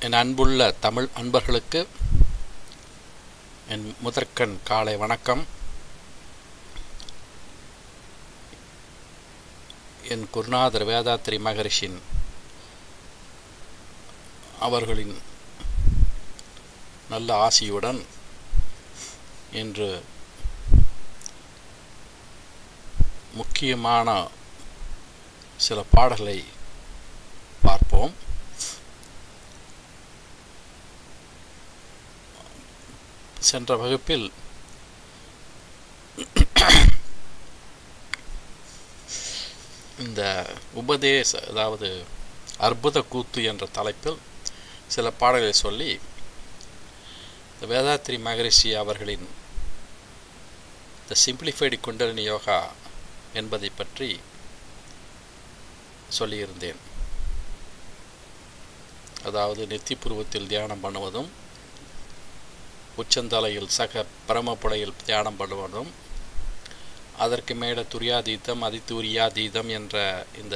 என் அன்புள்ள தமிழ் அன்பர்களுக்கு என் முதற்கண் காலை வணக்கம். என் குருநாதர் வேதாத்ரி மகரிஷின் அவர்களின் நல்ல ஆசியுடன் இன்று முக்கியமான சில பாடல்களை பார்ப்போம். சென்ற வகுப்பில் இந்த அதாவது அற்புத கூத்து என்ற தலைப்பில் சில பாடல்களை சொல்லி வேதாத்ரி மகரிஷி அவர்களின் த சிம்பிளிஃபைடு குண்டலினி யோகா என்பதை பற்றி சொல்லியிருந்தேன். அதாவது நெத்திப்புருவத்தில் தியானம் பண்ணுவதும், உச்சந்தலையில் சக பிரமப்புடையில் தியானம் பண்ணுவதும், அதற்கு மேலே துரியாதீதம் அதிதுரியாதீதம் என்ற இந்த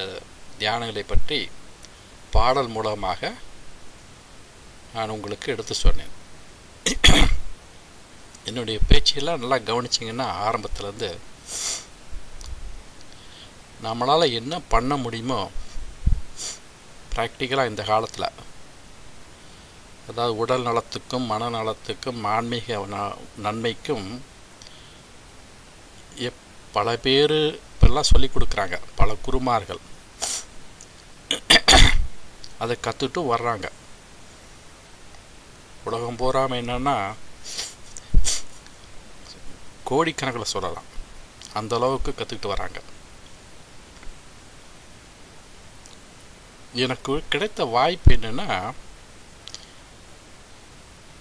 தியானங்களை பற்றி பாடல் மூலமாக நான் உங்களுக்கு எடுத்து சொன்னேன். என்னுடைய பேச்செல்லாம் நல்லா கவனிச்சிங்கன்னா ஆரம்பத்துலேருந்து நம்மளால் என்ன பண்ண முடியுமோ ப்ராக்டிக்கலாக இந்த காலத்தில், அதாவது உடல் நலத்துக்கும் மனநலத்துக்கும் ஆன்மீக நன்மைக்கும் பல பேர் இப்பெல்லாம் சொல்லி கொடுக்குறாங்க. பல குருமார்கள் அதை கற்றுட்டு வர்றாங்க. உலகம் போகாமல் என்னன்னா கோடிக்கணக்கில் சொல்லலாம், அந்த அளவுக்கு கற்றுக்கிட்டு வராங்க. எனக்கு கிடைத்த வாய்ப்பு என்னென்னா,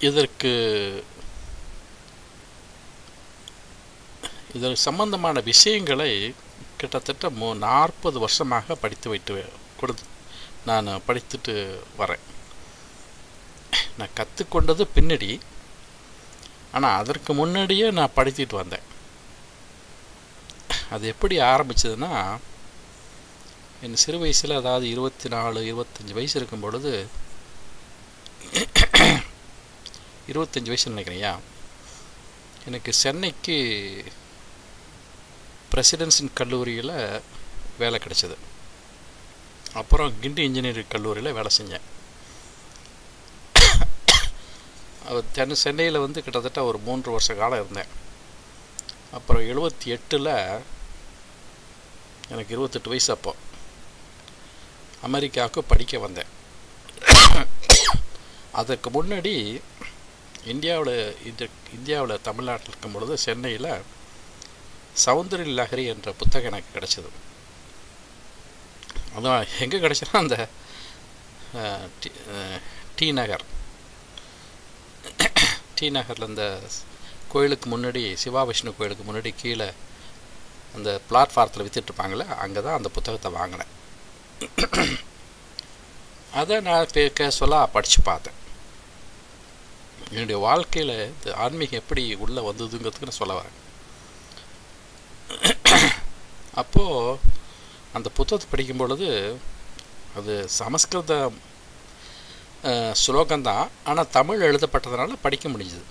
இதற்கு சம்பந்தமான விஷயங்களை கிட்டத்தட்ட 40 வருஷமாக நான் படித்துட்டு வரேன். நான் கற்றுக்கொண்டது பின்னாடி, ஆனால் அதற்கு முன்னாடியே நான் படித்துட்டு வந்தேன். அது எப்படி ஆரம்பிச்சதுன்னா, என் சிறு வயசில், அதாவது 24-25 வயசு இருக்கும் பொழுது, 25 வயசு நினைக்கிறையா, எனக்கு சென்னைக்கு பிரசிடென்சின் கல்லூரியில் வேலை கிடைச்சது. அப்புறம் கிண்டி இன்ஜினியரிங் கல்லூரியில் வேலை செஞ்சேன். சென்னையில் கிட்டத்தட்ட ஒரு 3 வருஷ காலம் இருந்தேன். அப்புறம் 78ல் எனக்கு 28 வயசு. அப்போ அமெரிக்காவுக்கு படிக்க வந்தேன். அதற்கு முன்னாடி இந்தியாவில் தமிழ்நாட்டில் இருக்கும் பொழுது சென்னையில் சௌந்தரிய லஹரி என்ற புத்தகம் எனக்கு கிடச்சிது. அதான் எங்கே கிடச்சினா, அந்த டி நகரில் இந்த கோயிலுக்கு முன்னாடி, சிவா விஷ்ணு கோயிலுக்கு முன்னாடி கீழே அந்த பிளாட்ஃபாரத்தில் விற்றுட்ருப்பாங்களே, அங்கே தான் அந்த புத்தகத்தை வாங்கினேன். அதை நான் சொல்ல படித்து பார்த்தேன். என்னுடைய வாழ்க்கையில் இந்த ஆன்மீகம் எப்படி உள்ளே வந்ததுங்கிறதுக்கு நான் சொல்ல வரேன். அப்போது அந்த புத்தகத்தை படிக்கும் பொழுது, அது சமஸ்கிருத ஸ்லோகம்தான், ஆனால் தமிழ் எழுதப்பட்டதுனால படிக்க முடிஞ்சுது.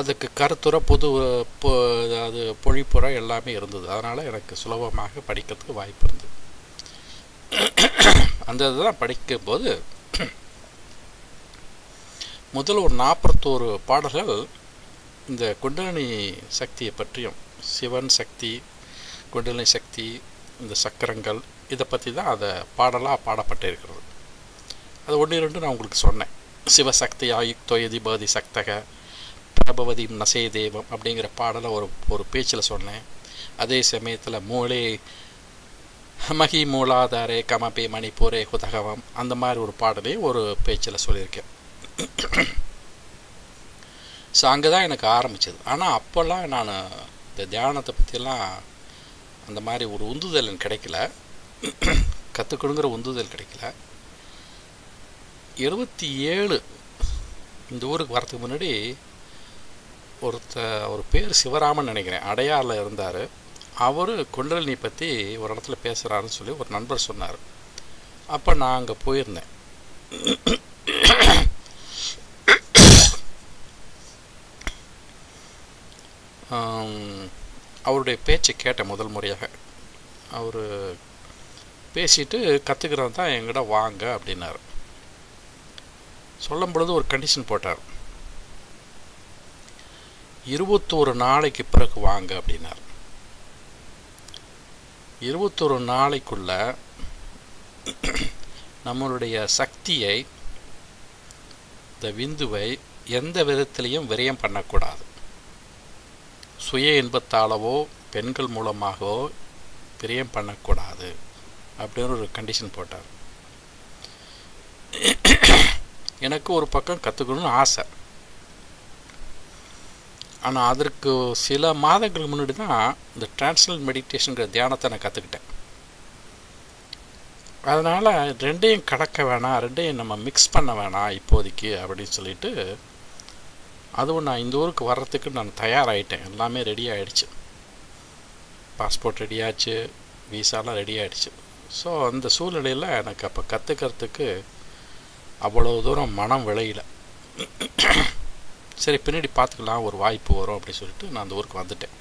அதுக்கு கருத்துரை, அது பொழிப்புரை எல்லாமே இருந்தது. அதனால் எனக்கு சுலபமாக படிக்கிறதுக்கு வாய்ப்பு இருந்தது. அந்த இதெல்லாம் படிக்கும்போது முதல் ஒரு 41 பாடல்கள் இந்த குண்டலினி சக்தியை பற்றியும், சிவன் சக்தி, குண்டலினி சக்தி, இந்த சக்கரங்கள், இதை பற்றி தான் அதை பாடலாக பாடப்பட்டிருக்கிறது. அது 1-2 நான் உங்களுக்கு சொன்னேன். சிவசக்தி ஆயுக்தோயதி பதி சக்தக பிரபவதி நசே தேவம் அப்படிங்கிற பாடலை ஒரு பேச்சில் சொன்னேன். அதே சமயத்தில் மூளை மகி மூலாதாரே கமபே மணிப்பூரே குதகவம், அந்த மாதிரி ஒரு பாடலே ஒரு பேச்சில் சொல்லியிருக்கேன். ஸோ அங்கே தான் எனக்கு ஆரம்பித்தது. ஆனால் அப்போல்லாம் நான் இந்த தியானத்தை பற்றியெல்லாம் அந்த மாதிரி ஒரு உந்துதல் எனக்கு கிடைக்கல, கற்றுக்கணுங்கிற உந்துதல் கிடைக்கல. 77 இந்த ஊருக்கு வரதுக்கு முன்னாடி ஒரு பேர் சிவராமன் நினைக்கிறேன், அடையாரில் இருந்தார். அவர் குண்டலினி பற்றி ஒரு இடத்துல பேசுகிறாருன்னு சொல்லி ஒரு நண்பர் சொன்னார். அப்போ நான் அங்கே போயிருந்தேன். அவருடைய பேச்சை கேட்டேன் முதல் முறையாக. அவர் பேசிட்டு கற்றுக்கிறது தான் எங்கிட்ட வாங்க அப்படின்னாரு. சொல்லும் பொழுது ஒரு கண்டிஷன் போட்டார். 21 நாளைக்கு பிறகு வாங்க அப்படின்னார். 21 நாளைக்குள்ள நம்மளுடைய சக்தியை, இந்த விந்துவை எந்த விதத்திலையும் விரயம் பண்ணக்கூடாது. சுய இன்பத்தாலவோ பெண்கள் மூலமாகவோ விரயம் பண்ணக்கூடாது அப்படின்னு ஒரு கண்டிஷன் போட்டார். எனக்கு ஒரு பக்கம் கற்றுக்கணும்னு ஆசை. ஆனால் அதற்கு சில மாதங்களுக்கு முன்னாடி தான் இந்த டிரான்ஸ்னல் மெடிடேஷனுங்கிற தியானத்தை நான் கற்றுக்கிட்டேன். அதனால் ரெண்டையும் கடக்க வேணாம், ரெண்டையும் நம்ம மிக்ஸ் பண்ண வேணாம் இப்போதைக்கு அப்படின்னு சொல்லிட்டு, அதுவும் நான் இந்த ஊருக்கு வர்றதுக்கு நான் தயாராகிட்டேன். எல்லாமே ரெடி ஆகிடுச்சு. பாஸ்போர்ட் ரெடி ஆச்சு, விசாலாம் ரெடி ஆகிடுச்சு. ஸோ அந்த சூழ்நிலையில் எனக்கு அப்போ கற்றுக்கிறதுக்கு அவ்வளோ தூரம் மனம் விளையல. சரி, பின்னாடி பார்த்துக்கலாம், ஒரு வாய்ப்பு வரும் அப்படி சொல்லிட்டு நான் அந்த ஊருக்கு வந்துட்டேன்.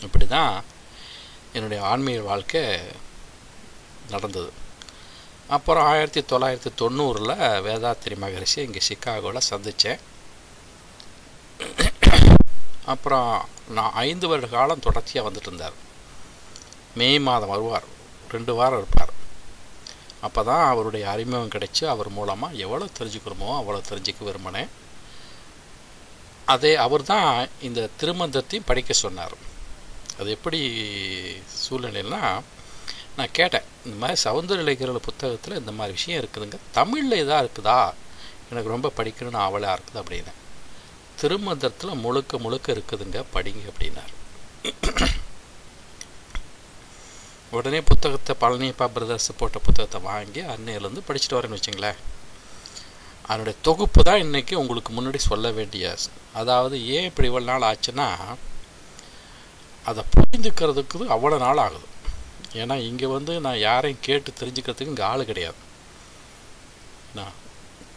இப்படி தான் என்னுடைய ஆன்மீக வாழ்க்கை நடந்தது. அப்புறம் 1990 வேதாத்திரி மகரிஷி இங்கே சிக்காகோவில் சந்தித்தேன். அப்புறம் நான் 5 வருட காலம் தொடர்ச்சியாக வந்துட்டு இருந்தார். மே மாதம் வருவார், 2 வாரம் இருப்பார். அப்போ தான் அவருடைய அறிமுகம் கிடைச்சி அவர் மூலமாக எவ்வளோ தெரிஞ்சுக்கிறோமோ அவ்வளோ தெரிஞ்சுக்க விரும்பினேன். அவர் தான் இந்த திருமந்திரத்தையும் படிக்க சொன்னார். அது எப்படி சூழ்நிலைன்னா, நான் கேட்டேன், இந்த மாதிரி சௌந்தர இலக்கியர்கள் புத்தகத்தில் இந்த மாதிரி விஷயம் இருக்குதுங்க, தமிழில் இதாக இருக்குதா, எனக்கு ரொம்ப படிக்கணும்னு ஆவலாக இருக்குது அப்படின்னு. திருமந்திரத்தில் முழுக்க முழுக்க இருக்குதுங்க, படிங்க அப்படின்னார். உடனே புத்தகத்தை பழனியப்பா பிரதர்ஸ் போட்ட புத்தகத்தை வாங்கி அன்னையிலேருந்து படிச்சுட்டு வரேன்னு வச்சுங்களேன். அதனுடைய தொகுப்பு தான் இன்றைக்கி உங்களுக்கு முன்னாடி சொல்ல வேண்டிய. அதாவது ஏன் இப்படி இவ்வளோ நாள் ஆச்சுன்னா, அதை புரிந்துக்கிறதுக்கு அவ்வளோ நாள் ஆகுது. ஏன்னா இங்கே நான் யாரையும் கேட்டு தெரிஞ்சுக்கிறதுக்கு இங்கே ஆள் கிடையாது. நான்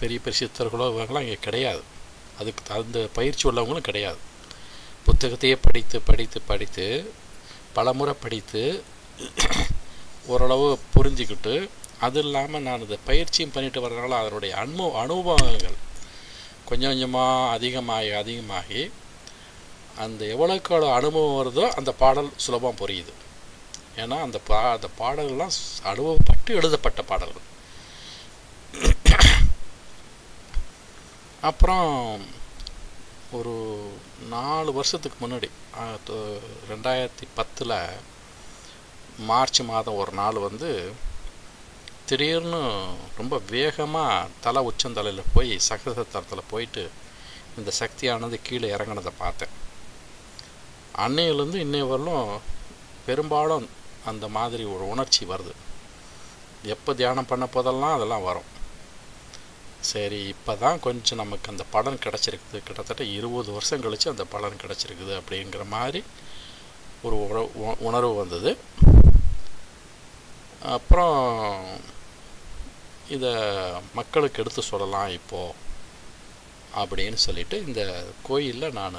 பெரிய பெரிய சித்தர்களோ இவங்களாம் இங்கே கிடையாது. அதுக்கு அந்த பயிற்சி உள்ளவங்களும் கிடையாது. புத்தகத்தையே படித்து படித்து படித்து பலமுறை படித்து ஓரளவு புரிஞ்சுக்கிட்டு, அது இல்லாமல் நான் இந்த பயிற்சியும் பண்ணிட்டு வர்றதுனால அதனுடைய அனுபவங்கள் கொஞ்சம் கொஞ்சமாக அதிகமாகி அந்த எவ்வளோக்கு எவ்வளோ அனுபவம் வருதோ அந்த பாடல் சுலபமாக புரியுது. ஏன்னா அந்த பாடல்கள்லாம் அனுபவப்பட்டு எழுதப்பட்ட பாடல்கள். அப்புறம் ஒரு 4 வருஷத்துக்கு முன்னாடி 2010 மார்ச் மாதம் ஒரு நாள் திடீர்னு ரொம்ப வேகமாக தலை உச்சந்தலையில் போய் சகசத்தரத்தில் போயிட்டு இந்த சக்தியானது கீழே இறங்கினதை பார்த்தேன். அன்னையிலேருந்து இன்னை வரலும் பெரும்பாலும் அந்த மாதிரி ஒரு உணர்ச்சி வருது. எப்போ தியானம் பண்ண போதெல்லாம் அதெல்லாம் வரும். சரி, இப்போ தான் கொஞ்சம் நமக்கு அந்த பலன் கிடச்சிருக்குது. கிட்டத்தட்ட 20 வருஷம் கழித்து அந்த பலன் கிடச்சிருக்குது அப்படிங்கிற மாதிரி ஒரு உணர்வு வந்தது. அப்புறம் இதை மக்களுக்கு எடுத்து சொல்லலாம் இப்போது அப்படின்னு சொல்லிட்டு இந்த கோயிலில் நான்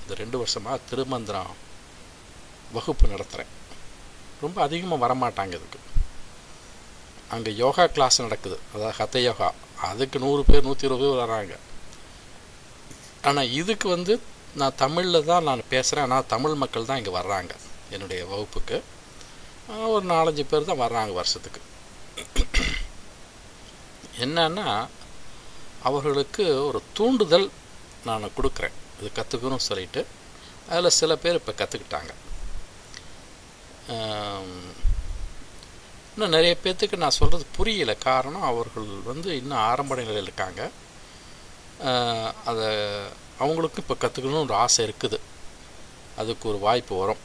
இந்த 2 வருஷமாக திருமந்திரம் வகுப்பு நடத்துகிறேன். ரொம்ப அதிகமாக வரமாட்டாங்க இதுக்கு. அங்கே யோகா கிளாஸ் நடக்குது, அதாவது ஹத்த யோகா. அதுக்கு 100 பேர் 120 பேர் வராங்க. ஆனால் இதுக்கு நான் தமிழில் தான் நான் பேசுகிறேன். ஆனால் தமிழ் மக்கள் தான் இங்கே வர்றாங்க என்னுடைய வகுப்புக்கு. ஒரு 4-5 பேர் தான் வர்றாங்க வருஷத்துக்கு. என்னன்னா, அவர்களுக்கு ஒரு தூண்டுதல் நான் கொடுக்குறேன், இது கற்றுக்கணும்னு சொல்லிட்டு. அதில் சில பேர் இப்போ கற்றுக்கிட்டாங்க. இன்னும் நிறைய பேர்த்துக்கு நான் சொல்கிறது புரியல. காரணம், அவர்கள் இன்னும் ஆரம்ப நிலையில் இருக்காங்க. அதை அவங்களுக்கும் இப்போ கற்றுக்கணும்னு ஒரு ஆசை இருக்குது. அதுக்கு ஒரு வாய்ப்பு வரும்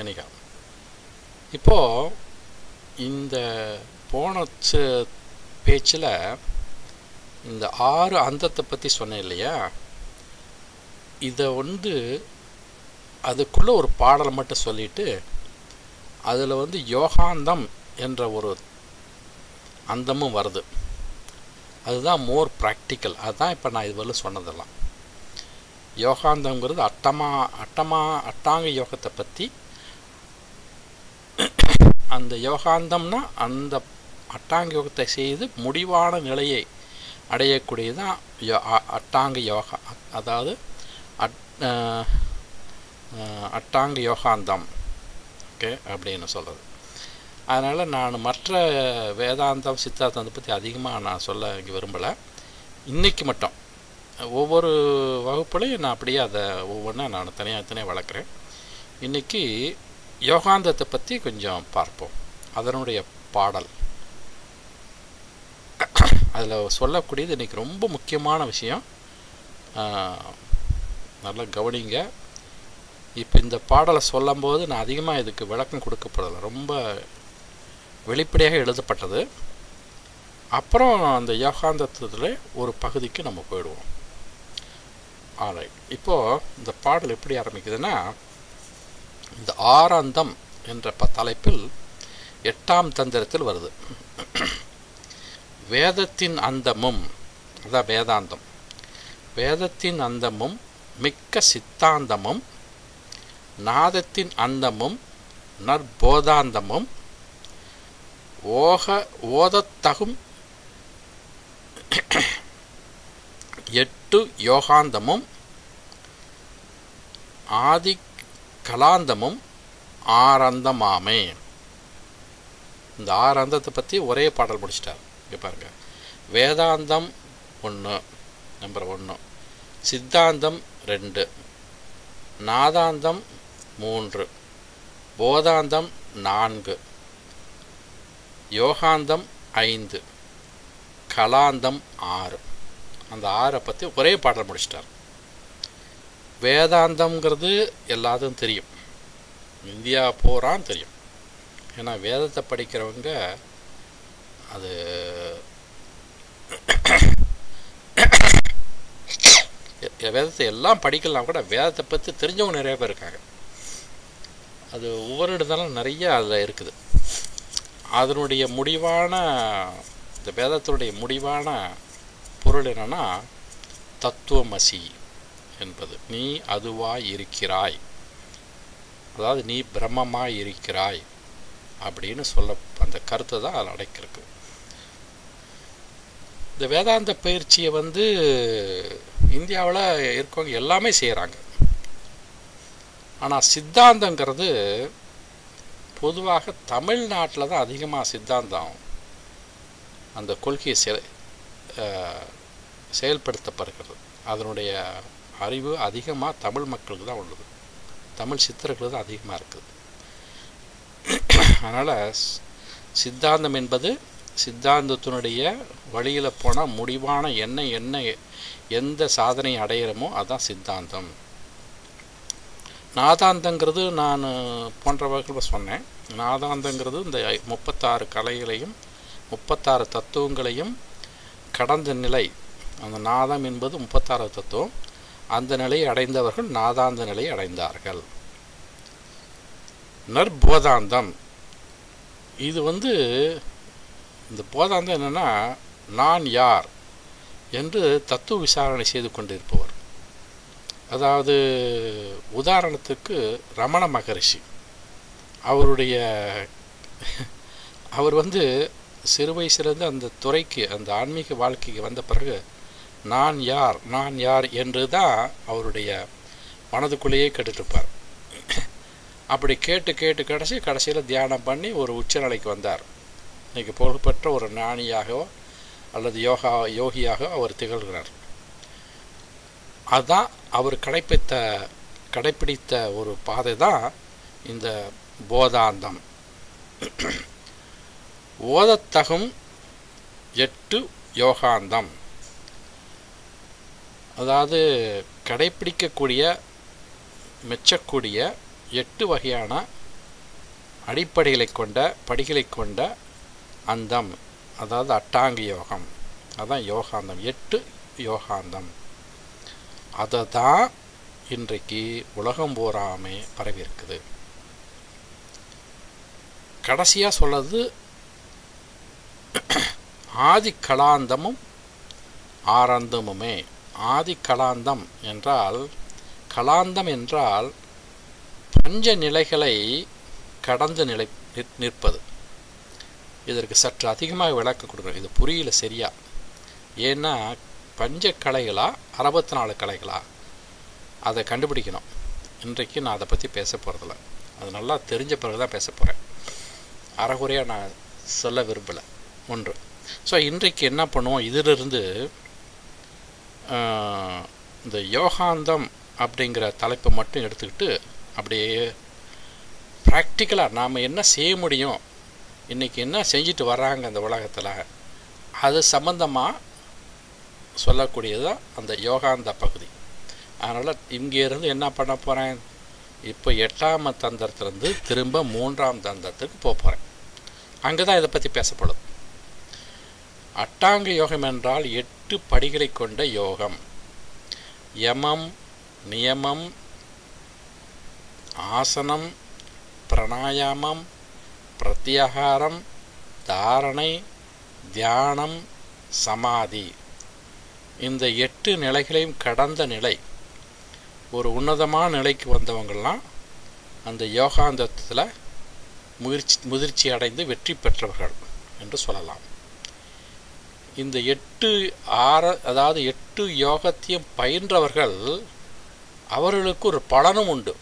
என்னைக்கா. இப்போது இந்த போன பேச்சில் இந்த 6 அந்தத்தை பற்றி சொன்னேன் இல்லையா, இதை அதுக்குள்ளே ஒரு பாடலை மட்டும் சொல்லிவிட்டு அதில் யோகாந்தம் என்ற ஒரு அந்தமும் வருது. அதுதான் மோர் ப்ராக்டிக்கல். அதுதான் இப்போ நான் இதுவரை சொன்னதெல்லாம். யோகாந்தம்ங்கிறது அட்டாங்க யோகத்தை பற்றி. அந்த யோகாந்தம்னா அந்த அட்டாங்க யோகத்தை செய்து முடிவான நிலையை அடையக்கூடியதான் அட்டாங்க யோகா, அதாவது அட்டாங்க யோகாந்தம். ஓகே அப்படின்னு சொல்கிறது. அதனால் நான் மற்ற வேதாந்தம் சித்தாந்தத்தை பற்றி அதிகமாக நான் சொல்ல இங்கே விரும்பலை. இன்றைக்கி மட்டும் ஒவ்வொரு வகுப்புலையும் நான் அப்படியே அதை ஒவ்வொன்றா நான் தனியாக வளர்க்குறேன். இன்றைக்கி யோகாந்தத்தை பற்றி கொஞ்சம் பார்ப்போம். அதனுடைய பாடல் அதில் சொல்லக்கூடியது இன்றைக்கி ரொம்ப முக்கியமான விஷயம். நல்லா கவனிங்க. இப்போ இந்த பாடலை சொல்லும்போது நான் அதிகமாக இதுக்கு விளக்கம் கொடுக்கப்படலை, ரொம்ப வெளிப்படையாக எழுதப்பட்டது. அப்புறம் அந்த யோகாந்தத்தில் ஒரு பகுதிக்கு நம்ம போயிடுவோம். ஆல்ரைட். இப்போது இந்த பாடல் எப்படி ஆரம்பிக்குதுன்னா, இந்த ஆரந்தம் என்ற தலைப்பில் 8ஆம் தந்திரத்தில் வருது. வேதத்தின் அந்தமும், அதான் வேதாந்தம், வேதத்தின் அந்தமும் மிக்க சித்தாந்தமும் நாதத்தின் அந்தமும் நற்போதாந்தமும் ஓதத்தகும் 8 யோகாந்தமும் ஆதி கலாந்தமும் ஆரந்தமாமே. இந்த ஆரந்தத்தை பற்றி ஒரே பாடல் முடிச்சிட்டார். இங்கே பாருங்க, வேதாந்தம் 1, நம்பர் 1, சித்தாந்தம் 2, நாதாந்தம் 3, போதாந்தம் 4, யோகாந்தம் 5, கலாந்தம் 6. அந்த 6 பற்றி ஒரே பாடல் முடிச்சிட்டார். வேதாந்தம்ங்கிறது எல்லாத்துக்கும் தெரியும், இந்தியா பூரான்னு தெரியும். ஏன்னா வேதத்தை படிக்கிறவங்க அது வேதத்தை எல்லாம் படிக்கலாம் கூட வேதத்தை பற்றி தெரிஞ்சவங்க நிறைய பேர் இருக்காங்க. அது ஒவ்வொரு இடத்துலும் நிறைய அதில் இருக்குது. அதனுடைய முடிவான, இந்த வேதத்தினுடைய முடிவான பொருள் என்னன்னா தத்துவமசி என்பது. நீ அதுவாய் இருக்கிறாய், அதாவது நீ பிரம்மமாய் இருக்கிறாய் அப்படின்னு சொல்ல அந்த கருத்தை தான் அதில் அடக்கியிருக்கு. இந்த வேதாந்த பயிற்சியை இந்தியாவில் இருக்கவங்க எல்லாமே செய்கிறாங்க. ஆனால் சித்தாந்தங்கிறது பொதுவாக தமிழ்நாட்டில் தான் அதிகமாக சித்தாந்தம் அந்த கொள்கையை செயல்படுத்தப்படுகிறது. அதனுடைய அறிவு அதிகமாக தமிழ் மக்களுக்கு தான் உள்ளது, தமிழ் சித்தர்களுக்கு தான் அதிகமாக இருக்குது. அதனால் சித்தாந்தம் என்பது சித்தாந்தத்தினுடைய வழியில் போனால் முடிவான எந்த சாதனையை அடையிறமோ அதுதான் சித்தாந்தம். நாதாந்தங்கிறது நான் போன்ற வகையில் சொன்னேன். நாதாந்தங்கிறது இந்த 36 கலைகளையும் 36 தத்துவங்களையும் கடந்த நிலை. அந்த நாதம் என்பது 36 தத்துவம். அந்த நிலையை அடைந்தவர்கள் நாதாந்த நிலையை அடைந்தார்கள். நற்போதாந்தம், இது இந்த போதாந்தம் என்னென்னா, நான் யார் என்று தத்துவ விசாரணை செய்து கொண்டிருப்பவர். அதாவது உதாரணத்துக்கு ரமண மகரிஷி, அவர் சிறு வயசுலேருந்து அந்த துறைக்கு, அந்த ஆன்மீக வாழ்க்கைக்கு வந்த பிறகு நான் யார் என்று தான் அவருடைய மனதுக்குள்ளேயே கேட்டுட்ருப்பார். அப்படி கேட்டு கடைசியில் தியானம் பண்ணி ஒரு உச்சநிலைக்கு வந்தார். இன்றைக்கி புகழ்பெற்ற ஒரு ஞானியாகவோ அல்லது யோகியாக அவர் திகழ்கிறார். அதுதான் அவர் கடைப்பிடித்த ஒரு பாதை தான் இந்த போதாந்தம். ஓதத்தகும் 8 யோகாந்தம், அதாவது கடைப்பிடிக்கக்கூடிய மெச்சக்கூடிய 8 வகையான படிகளை கொண்ட அந்தம், அதாவது அட்டாங்க யோகம், அதான் யோகாந்தம். 8 யோகாந்தம், அதை தான் இன்றைக்கு உலகம் பூராமே பரவி இருக்குது. கடைசியாக சொல்றது ஆதி கலாந்தமும் ஆரந்தமுமே. ஆதி கலாந்தம் என்றால் கலாந்தம் என்றால் பஞ்ச நிலைகளை கடந்து நிற்பது. இதற்கு சற்று அதிகமாக விளக்கம் கொடுக்கணும், இது புரியல சரியா. ஏன்னா பஞ்ச கலைகளா 64 கலைகளா அதை கண்டுபிடிக்கணும். இன்றைக்கு நான் அதை பற்றி பேச போகிறதில்ல, அது நல்லா தெரிஞ்ச பிறகு தான் பேச போகிறேன், அறகுறையாக நான் சொல்ல விரும்பலை. ஒன்று. ஸோ இன்றைக்கு என்ன பண்ணுவோம், இதிலிருந்து இந்த யோகாந்தம் அப்படிங்கிற தலைப்பை மட்டும் எடுத்துக்கிட்டு அப்படியே ப்ராக்டிக்கலாக நாம் என்ன செய்ய முடியும், இன்றைக்கி என்ன செஞ்சுட்டு வர்றாங்க அந்த உலகத்தில், அது சம்பந்தமாக சொல்லக்கூடியது தான் அந்த யோகாந்த பகுதி. அதனால் இங்கேருந்து என்ன பண்ண போகிறேன், இப்போ 8ஆம் தந்திரத்திலேருந்து திரும்ப 3ஆம் தந்திரத்துக்கு போக போகிறேன். அங்கே தான் இதை பற்றி பேசப்படும். அட்டாங்க யோகம் என்றால் 8 படிகளை கொண்ட யோகம். யமம், நியமம், ஆசனம், பிராணாயாமம், பிரத்யாகாரம், தாரணை, தியானம், சமாதி, இந்த 8 நிலைகளையும் கடந்த நிலை. ஒரு உன்னதமான நிலைக்கு வந்தவங்கள்லாம் அந்த யோகாந்தத்தில் முதிர்ச்சி அடைந்து வெற்றி பெற்றவர்கள் என்று சொல்லலாம். இந்த 8 யோகத்தையும் பயின்றவர்கள் அவர்களுக்கு ஒரு பலனும் உண்டு.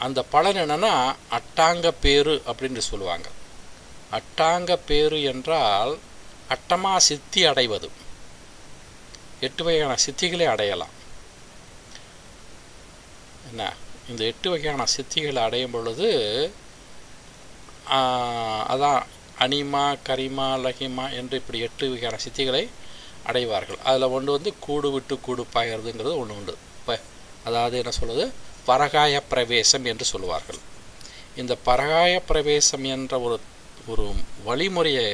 அந்த பலன் என்னன்னா அட்டாங்க பேரு அப்படின்னு சொல்லுவாங்க. அட்டாங்க பேரு என்றால் அட்டமா சித்தி அடைவது. 8 வகையான சித்திகளை அடையலாம். என்ன, இந்த 8 வகையான சித்திகளை அடையும் பொழுது அதான் அனிமா, கரிமா, லகிமா என்று இப்படி 8 வகையான சித்திகளை அடைவார்கள். அதில் ஒன்று வந்து கூடு விட்டு கூடு பாயறதுங்கிறது ஒன்று உண்டு. இப்போ அதாவது என்ன சொல்வது, பரகாய பிரவேசம் என்று சொல்லுவார்கள். இந்த பரகாய பிரவேசம் என்ற ஒரு வழிமுறையை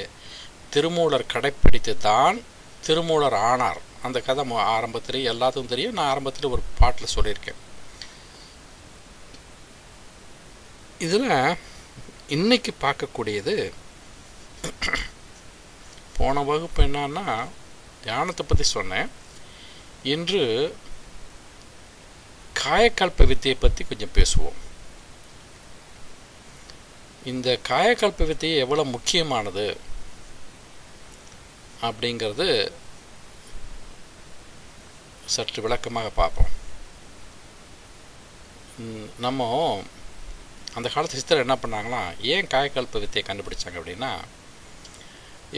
திருமூலர் கடைப்பிடித்து தான் திருமூலர் ஆனார். அந்த கதை ஆரம்பத்திலே எல்லாத்துக்கும் தெரியும், நான் ஆரம்பத்தில் ஒரு பாட்டில் சொல்லியிருக்கேன். இதில் இன்னைக்கு பார்க்கக்கூடியது, போன வகுப்பு என்னன்னா தியானத்தை பற்றி சொன்னேன். இன்று காயக்கல்ப வித்தையை பற்றி கொஞ்சம் பேசுவோம். இந்த காயக்கல்ப வித்தை எவ்வளோ முக்கியமானது அப்படிங்கிறது சற்று விளக்கமாக பார்ப்போம். நம்ம அந்த காலத்து சித்தர் என்ன பண்ணாங்களா, ஏன் காயக்கல்ப வித்தையை கண்டுபிடிச்சாங்க அப்படின்னா,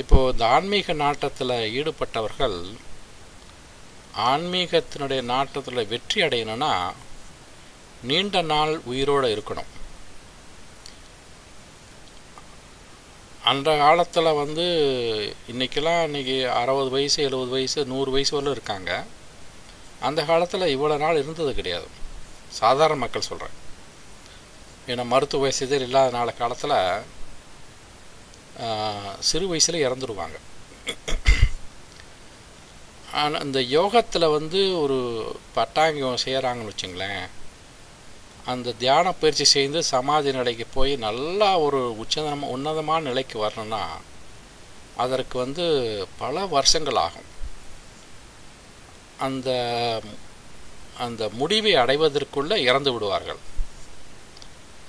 இப்போது இந்த ஆன்மீக நாட்டத்தில் ஈடுபட்டவர்கள் ஆன்மீகத்தினுடைய நாட்டத்தில் வெற்றி அடையணும்னா நீண்ட நாள் உயிரோடு இருக்கணும். அந்த காலத்தில் வந்து இன்றைக்கி 60 வயசு 70 வயசு 100 வயசு வரலும் இருக்காங்க. அந்த காலத்தில் இவ்வளோ நாள் இருந்தது கிடையாது. சாதாரண மக்கள் சொல்கிறேன், ஏன்னா மருத்துவ வசதிகள் இல்லாத காலத்தில் சிறு வயசில் இறந்துடுவாங்க. ஆனால் இந்த யோகத்தில் வந்து ஒரு பட்டாங்கம் செய்கிறாங்கன்னு வச்சுங்களேன், அந்த தியான பயிற்சி செய்து சமாதி நிலைக்கு போய் நல்லா ஒரு உன்னதமான நிலைக்கு வரணும்னா அதற்கு வந்து பல வருஷங்கள் ஆகும். அந்த அந்த முடிவை அடைவதற்குள்ளே இறந்து விடுவார்கள்.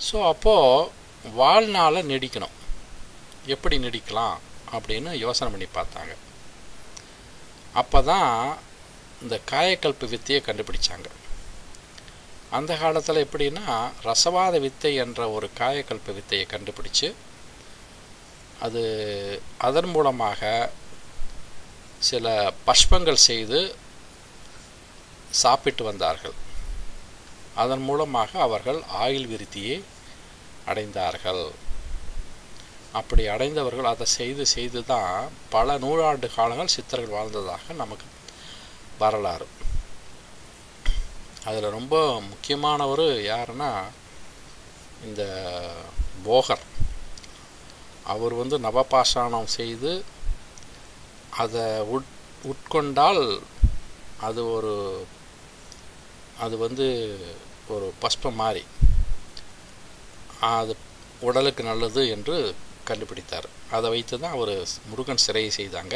ஸோ அப்போது வாழ்நாளை நீடிக்கணும், எப்படி நீடிக்கலாம் அப்படின்னு யோசனை பண்ணி பார்த்தாங்க. அப்போ தான் இந்த காயக்கல்ப வித்தையை கண்டுபிடிச்சாங்க. அந்த காலத்தில் எப்படின்னா ரசவாத வித்தை என்ற ஒரு காயக்கல்ப வித்தையை கண்டுபிடிச்சு அதன் மூலமாக சில பஷ்பங்கள் செய்து சாப்பிட்டு வந்தார்கள். அதன் மூலமாக அவர்கள் ஆயுள் விருத்தியை அடைந்தார்கள். அப்படி அடைந்தவர்கள் அதை செய்து தான் பல நூறாண்டு காலங்கள் சித்தர்கள் வாழ்ந்ததாக நமக்கு வரலாறு. அதில் ரொம்ப முக்கியமானவர் யாருன்னா இந்த போகர். அவர் வந்து நவபாஷாணம் செய்து அதை உட்கொண்டால் அது வந்து ஒரு பஸ்பம் மாதிரி அது உடலுக்கு நல்லது என்று கண்டுபிடித்தார். அதை வைத்து தான் அவர் முருகன் சிலையை செய்தாங்க.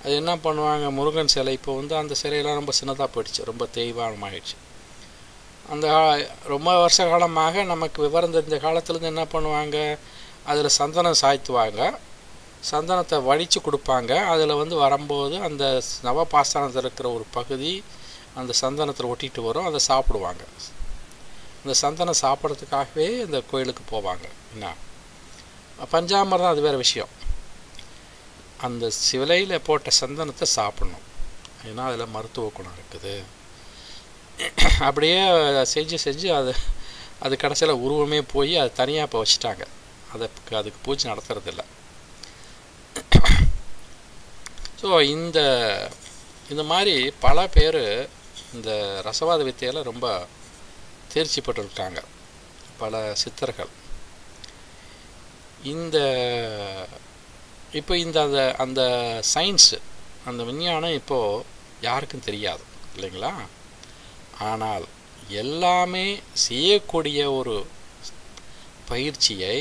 அது என்ன பண்ணுவாங்க, முருகன் சிலை இப்போ வந்து அந்த சிலையெல்லாம் ரொம்ப சின்னதாக போயிடுச்சு, ரொம்ப தேய்வானமாகிடுச்சு. அந்த ரொம்ப வருஷ காலமாக நமக்கு விவரம் தெரிஞ்ச காலத்துலேருந்து என்ன பண்ணுவாங்க, அதில் சந்தனம் சாய்த்துவாங்க, சந்தனத்தை வடித்து கொடுப்பாங்க. அதில் வந்து வரும்போது அந்த நவபாசானத்தில் இருக்கிற ஒரு பகுதி அந்த சந்தனத்தில் ஒட்டிகிட்டு வரும், அதை சாப்பிடுவாங்க. இந்த சந்தனம் சாப்பிட்றதுக்காகவே இந்த கோயிலுக்கு போவாங்க. என்ன பஞ்சாமிர்தம் அது வேறு விஷயம். அந்த சிலையில் போட்ட சந்தனத்தை சாப்பிடணும், ஏன்னா அதில் மருத்துவ குணம் இருக்குது. அப்படியே செஞ்சு அது கடைசியில் உருவமே போய் அது தனியாக இப்போ வச்சுட்டாங்க. அதுக்கு பூஜை நடத்துறதில்ல. ஸோ இந்த மாதிரி பல பேர் இந்த ரசவாத வித்தையில் ரொம்ப தேர்ச்சி பெற்றிருக்காங்க, பல சித்தர்கள். இப்போ அந்த சயின்ஸு, அந்த விஞ்ஞானம் இப்போது யாருக்கும் தெரியாது இல்லைங்களா? ஆனால் எல்லாமே செய்யக்கூடிய ஒரு பயிற்சியை,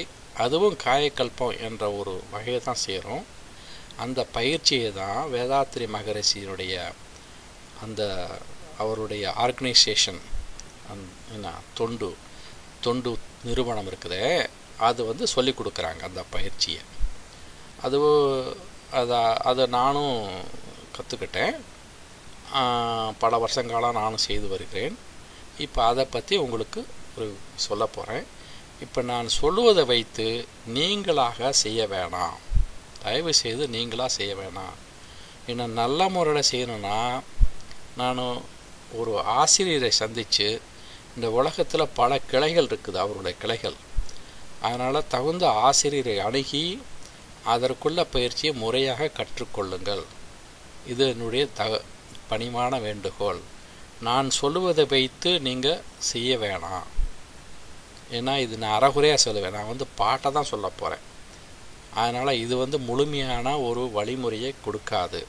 அதுவும் காயக்கல்பம் என்ற ஒரு வகையை தான் சேரும். அந்த பயிற்சியை தான் வேதாத்ரி மகரிஷியினுடைய அவருடைய ஆர்கனைசேஷன், என்ன தொண்டு நிறுவனம் இருக்குதே, அது வந்து சொல்லி கொடுக்குறாங்க அந்த பயிற்சியை. அதை நானும் கற்றுக்கிட்டேன், பல வருஷங்களாக நானும் செய்து வருகிறேன். இப்போ அதை பற்றி உங்களுக்கு சொல்ல போகிறேன். இப்போ நான் சொல்லுவதை வைத்து நீங்களாக செய்ய வேணாம், தயவு செய்து நீங்களாக செய்ய வேணாம். என்ன நல்ல முறையில் செய்யணுன்னா, நான் ஒரு ஆசிரியரை சந்தித்து, இந்த உலகத்தில் பல கிளைகள் இருக்குது, அவருடைய கிளைகள். அதனால் தகுந்த ஆசிரியரை அணுகி அதற்குள்ள பயிற்சியை முறையாக கற்றுக்கொள்ளுங்கள். இது என்னுடைய பணிவான வேண்டுகோள். நான் சொல்லுவதை வைத்து நீங்கள் செய்ய வேணாம். ஏன்னா இது நான் அறகுறையாக சொல்லுவேன், நான் வந்து பாட்டை தான் சொல்ல போகிறேன். அதனால் இது வந்து முழுமையான ஒரு வழிமுறையை கொடுக்காது.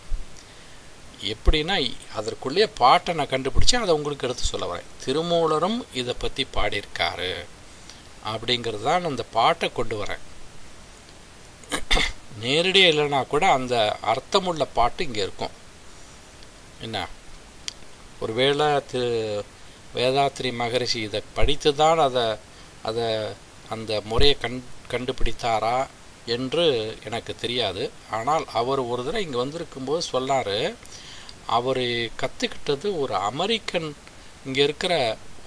எப்படின்னா, அதற்குள்ளேயே பாட்டை நான் கண்டுபிடிச்சி அதை உங்களுக்கு எடுத்து சொல்ல வரேன். திருமூலரும் இதை பற்றி பாடியிருக்காரு அப்படிங்கிறது தான் அந்த பாட்டை கொண்டு வரேன். நேரடியாக இல்லைன்னா கூட அந்த அர்த்தமுள்ள பாட்டு இங்கே இருக்கும். என்ன, ஒருவேளை வேதாத்ரி மகரிஷி இதை படித்து தான் அதை அந்த முறையை கண்டுபிடித்தாரா என்று எனக்கு தெரியாது. ஆனால் அவர் ஒரு தடவை இங்கே வந்திருக்கும்போது சொன்னார், அவர் கற்றுக்கிட்டது ஒரு அமெரிக்கன், இங்கே இருக்கிற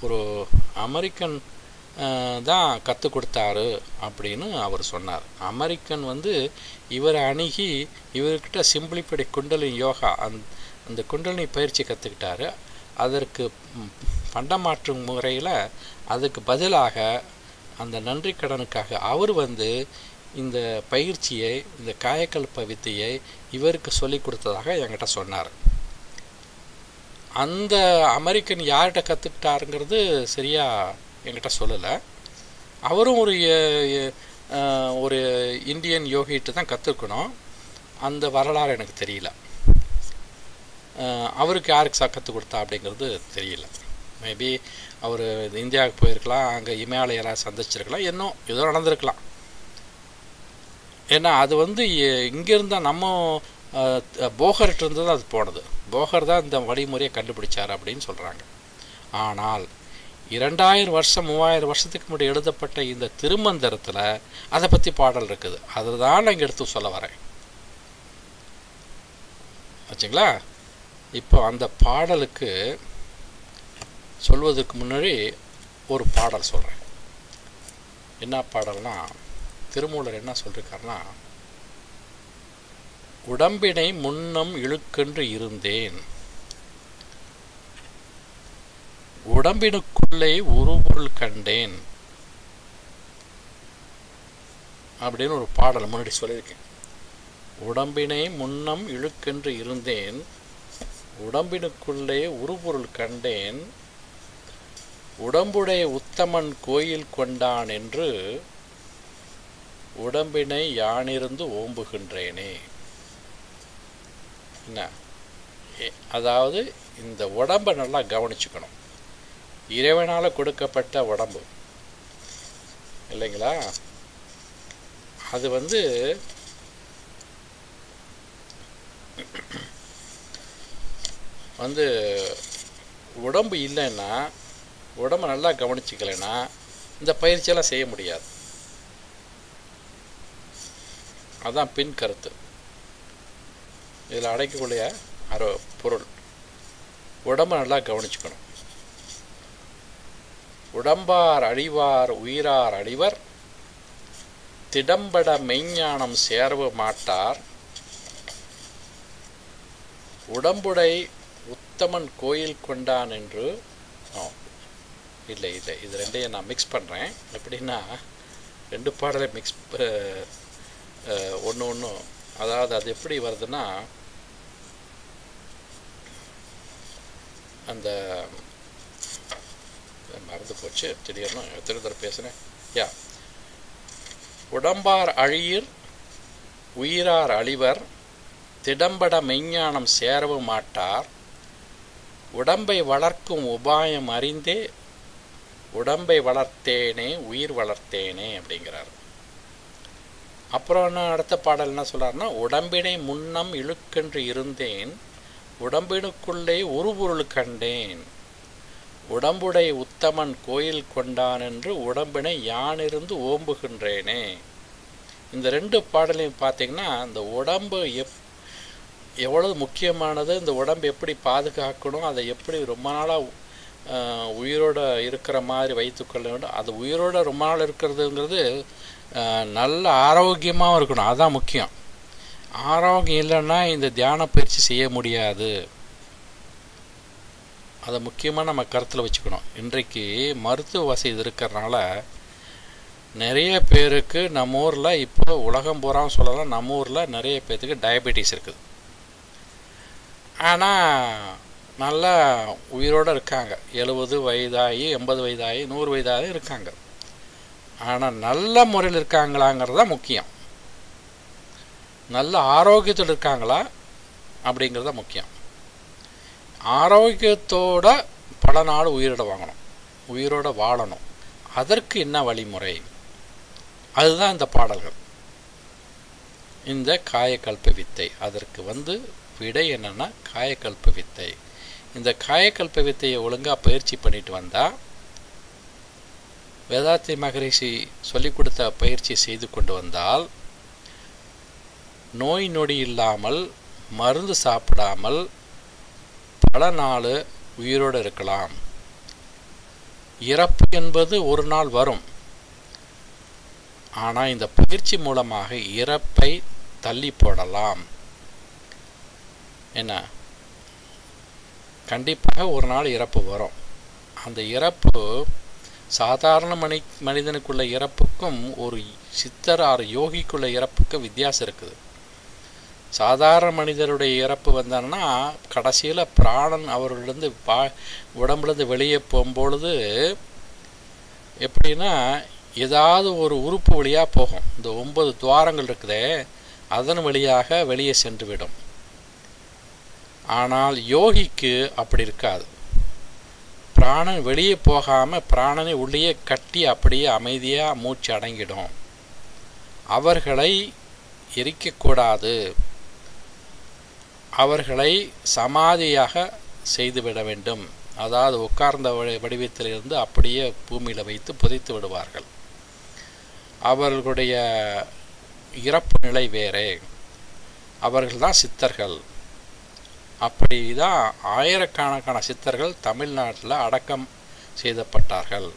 ஒரு அமெரிக்கன் தான் கற்றுக் கொடுத்தாரு அப்படின்னு அவர் சொன்னார். அமெரிக்கன் வந்து இவரை அணுகி இவர்கிட்ட சிம்பிளிஃபைடு குண்டலினி யோகா, அந்த குண்டலினி பயிற்சி கற்றுக்கிட்டாரு. அதற்கு பண்டமாற்று முறையில் அதுக்கு பதிலாக அந்த நன்றி கடனுக்காக அவர் வந்து இந்த பயிற்சியை, இந்த காயக்கல்ப வித்தையை இவருக்கு சொல்லி கொடுத்ததாக என்கிட்ட சொன்னார். அந்த அமெரிக்கன் யார்கிட்ட கற்றுக்கிட்டாருங்கிறது சரியாக என்கிட்ட சொல்லலை. அவரும் ஒரு இந்தியன் யோகிகிட்ட தான் கற்றுக்கணும். அந்த வரலாறு எனக்கு தெரியல. அவருக்கு யாருக்கு கற்றுக் கொடுத்தா அப்படிங்கிறது தெரியல. மேபி அவர் இந்தியாவுக்கு போயிருக்கலாம், அங்கே இமயமலையெல்லாம் சந்திச்சிருக்கலாம், இன்னும் ஏதோ நடந்திருக்கலாம். ஏன்னா அது வந்து இங்கேருந்தால் நம்ம போகர்கிட்ட தான் அது போனது. போகர் தான் இந்த வழிமுறையை கண்டுபிடிச்சார் அப்படின்னு சொல்கிறாங்க. ஆனால் 2000 வருஷம் 3000 வருஷத்துக்கு முன்னாடி எழுதப்பட்ட இந்த திருமந்திரத்தில் அதை பற்றி பாடல் இருக்குது. அதில் தான் நான் இங்கே எடுத்து சொல்ல வரேன். ஆச்சுங்களா? இப்போ அந்த பாடலுக்கு சொல்வதற்கு முன்னாடி ஒரு பாடல் சொல்கிறேன். என்ன பாடல்னா, திருமூலர் என்ன சொல்லியிருக்காருன்னா, உடம்பினை முன்னம் இழுக்கென்று இருந்தேன், உடம்பினுக்குள்ளே உருபொருள் கண்டேன் அப்படின்னு ஒரு பாடல் முன்னாடி சொல்லியிருக்கேன். உடம்பினை முன்னம் இழுக்கென்று இருந்தேன், உடம்பினுக்குள்ளே உருபொருள் கண்டேன், உடம்புடைய உத்தமன் கோயில் கொண்டான் என்று உடம்பினை யானிருந்து ஓம்புகின்றேனே. என்ன, அதாவது இந்த உடம்பை நல்லா கவனிச்சுக்கணும். இறைவனால் கொடுக்கப்பட்ட உடம்பு இல்லைங்களா? அது வந்து வந்து உடம்பு இல்லைன்னா, உடம்பை நல்லா கவனிச்சிக்கலைன்னா இந்த பயிற்சியெல்லாம் செய்ய முடியாது. அதுதான் பின் கருத்து. இதில் அடைக்கக்கூடிய பொருள் உடம்பை நல்லா கவனிச்சுக்கணும். உடம்பார் அழிவார் உயிரார் அழிவர், திடம்பட மெய்ஞானம் சேர்வு மாட்டார், உடம்புடை உத்தமன் கோயில் கொண்டான் என்று. இல்லை இது ரெண்டையும் நான் மிக்ஸ் பண்ணுறேன். எப்படின்னா, ரெண்டு பாடலை மிக்ஸ் ஒன்று அதாவது அது எப்படி வருதுன்னா, அந்த மறந்து போச்சு திடீர்னு எத்தனை தடவை பேசுனேன். உடம்பார் அழியிர் உயிரார் அழிவர், திடம்பட மெய்ஞானம் சேரவு மாட்டார், உடம்பை வளர்க்கும் உபாயம் அறிந்தே உடம்பை வளர்த்தேனே உயிர் வளர்த்தேனே அப்படிங்கிறார். அப்புறம் என்ன அடுத்த பாடல் என்ன சொல்றாருன்னா, உடம்பினை முன்னம் இழுக்கென்று இருந்தேன், உடம்பினுக்குள்ளே ஒரு பொருள் கண்டேன், உடம்புடை உத்தமன் கோயில் கொண்டான் என்று உடம்பினை யானிருந்து ஓம்புகின்றேனே. இந்த ரெண்டு பாடலையும் பார்த்தீங்கன்னா, இந்த உடம்பு எவ்வளவு முக்கியமானது, இந்த உடம்பு எப்படி பாதுகாக்கணும், அதை எப்படி ரொம்ப நாளாக உயிரோடு இருக்கிற மாதிரி வைத்துக்கொள்ள வேண்டும். அது உயிரோடு ரொம்ப நாள் இருக்கிறதுங்கிறது நல்ல ஆரோக்கியமாகவும் இருக்கணும், அதுதான் முக்கியம். ஆரோக்கியம் இல்லைன்னா இந்த தியான பயிற்சி செய்ய முடியாது. அதை முக்கியமாக நம்ம கருத்தில் வச்சுக்கணும். இன்றைக்கு மருத்துவ வசதி இருக்கிறதுனால நிறைய பேருக்கு நம்ம ஊரில், இப்போ உலகம் பூராவும் சொல்லலாம், நம்ம ஊரில் நிறைய பேர்த்துக்கு டயபெட்டிஸ் இருக்குது. ஆனால் நல்லா உயிரோடு இருக்காங்க. 70 வயதாகி 80 வயதாகி 100 வயதாகி இருக்காங்க. ஆனால் நல்ல முறையில் இருக்காங்களாங்கிறது தான் முக்கியம். நல்ல ஆரோக்கியத்தில் இருக்காங்களா அப்படிங்கிறது தான் முக்கியம். ஆரோக்கியத்தோட பல நாள் உயிரோட வாங்கணும், உயிரோட வாழணும். அதற்கு என்ன வழிமுறை? அதுதான் இந்த பாடல்கள், இந்த காயக்கல்ப வித்தை. அதற்கு விடை என்னன்னா காயக்கல்ப வித்தை. இந்த காயக்கல்ப வித்தையை ஒழுங்காக பயிற்சி பண்ணிட்டு வந்தால், வேதாத்ரி மகரிஷி சொல்லிக் கொடுத்த பயிற்சி செய்து கொண்டு வந்தால், நோய் நொடி இல்லாமல் மருந்து சாப்பிடாமல் பல நாள் உயிரோடு இருக்கலாம். இறப்பு என்பது ஒரு நாள் வரும். ஆனால் இந்த பயிற்சி மூலமாக இறப்பை தள்ளி போடலாம். என்ன, கண்டிப்பாக ஒரு நாள் இறப்பு வரும். அந்த இறப்பு சாதாரண மனிதனுக்குள்ள இறப்புக்கும் ஒரு சித்தர் ஆறு யோகிக்குள்ள இறப்புக்கும் வித்தியாசம் இருக்குது. சாதாரண மனிதருடைய இறப்பு வந்தான்னா கடைசியில் பிராணன் அவர்களிருந்து உடம்புலேருந்து வெளியே போகும்பொழுது எப்படின்னா, ஏதாவது ஒரு உறுப்பு வழியாக போகும். இந்த 9 துவாரங்கள் இருக்குதே, அதன் வழியாக வெளியே சென்று விடும். ஆனால் யோகிக்கு அப்படி இருக்காது. பிராணன் வெளியே போகாமல் பிராணனை உள்ளே கட்டி அப்படியே அமைதியாக மூச்சு அடங்கிடும். அவர்களை எரிக்கக்கூடாது, அவர்களை சமாதியாக செய்துவிட வேண்டும். அதாவது உட்கார்ந்த வடிவத்திலிருந்து அப்படியே பூமியில் வைத்து புதைத்து விடுவார்கள். அவர்களுடைய இறப்பு நிலை வேறே. அவர்கள்தான் சித்தர்கள். அப்படி தான் ஆயிரக்கணக்கான சித்தர்கள் தமிழ்நாட்டில் அடக்கம் செய்யப்பட்டார்கள்.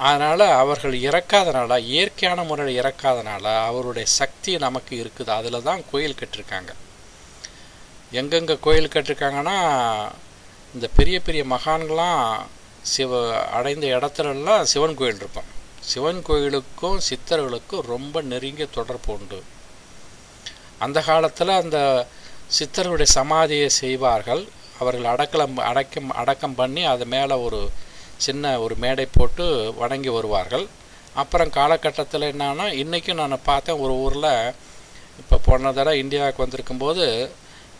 அதனால் அவர்கள் இறக்காதனால, இயற்கையான முறையில் இறக்காதனால அவருடைய சக்தி நமக்கு இருக்குது. அதில் தான் கோயில் கட்டிருக்காங்க. எங்கெங்கே கோயில் கட்டிருக்காங்கன்னா, இந்த பெரிய பெரிய மகான்களாம் அடைந்த இடத்துலலாம் சிவன் கோயில் இருக்கும். சிவன் கோயிலுக்கும் சித்தர்களுக்கும் ரொம்ப நெருங்கிய தொடர்பு உண்டு. அந்த காலத்தில் அந்த சித்தர்களுடைய சமாதியை செய்வார்கள். அவர்கள் அடக்கம் பண்ணி அது மேலே ஒரு சின்ன ஒரு மேடை போட்டு வணங்கி வருவார்கள். அப்புறம் காலகட்டத்தில் என்னன்னா, இன்றைக்கும் நான் பார்த்தேன் ஒரு ஊரில், இப்போ போன தடவை இந்தியாவுக்கு வந்திருக்கும்போது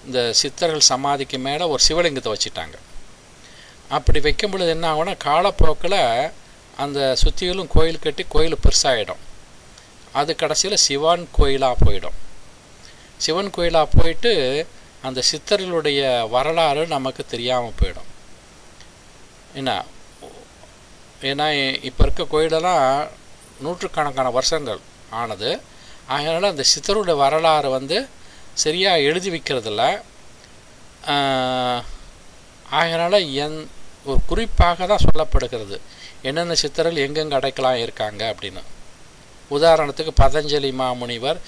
இந்த சித்தர்கள் சமாதிக்கு மேலே ஒரு சிவலிங்கத்தை வச்சுட்டாங்க. அப்படி வைக்கும் பொழுது என்ன ஆகும்னா, காலப்போக்கில் அந்த சுற்றிலும் கோயில் கட்டி கோயில் பெருசாகிடும். அது கடைசியில் சிவன் கோயிலாக போயிடும். சிவன் கோயிலாக போயிட்டு அந்த சித்தர்களுடைய வரலாறு நமக்கு தெரியாமல் போயிடும். ஏன்னா இப்போ இருக்க கோயிலெல்லாம் நூற்றுக்கணக்கான வருஷங்கள் ஆனது. அதனால் அந்த சித்தருடைய வரலாறு வந்து சரியாக எழுதி வைக்கிறதில்ல. அதனால் ஒரு குறிப்பாக தான் சொல்லப்படுகிறது என்னென்ன சித்தர்கள் எங்கெங்கே அடைக்கலாம் இருக்காங்க அப்படின்னு. உதாரணத்துக்கு பதஞ்சலி மாமுனிவர்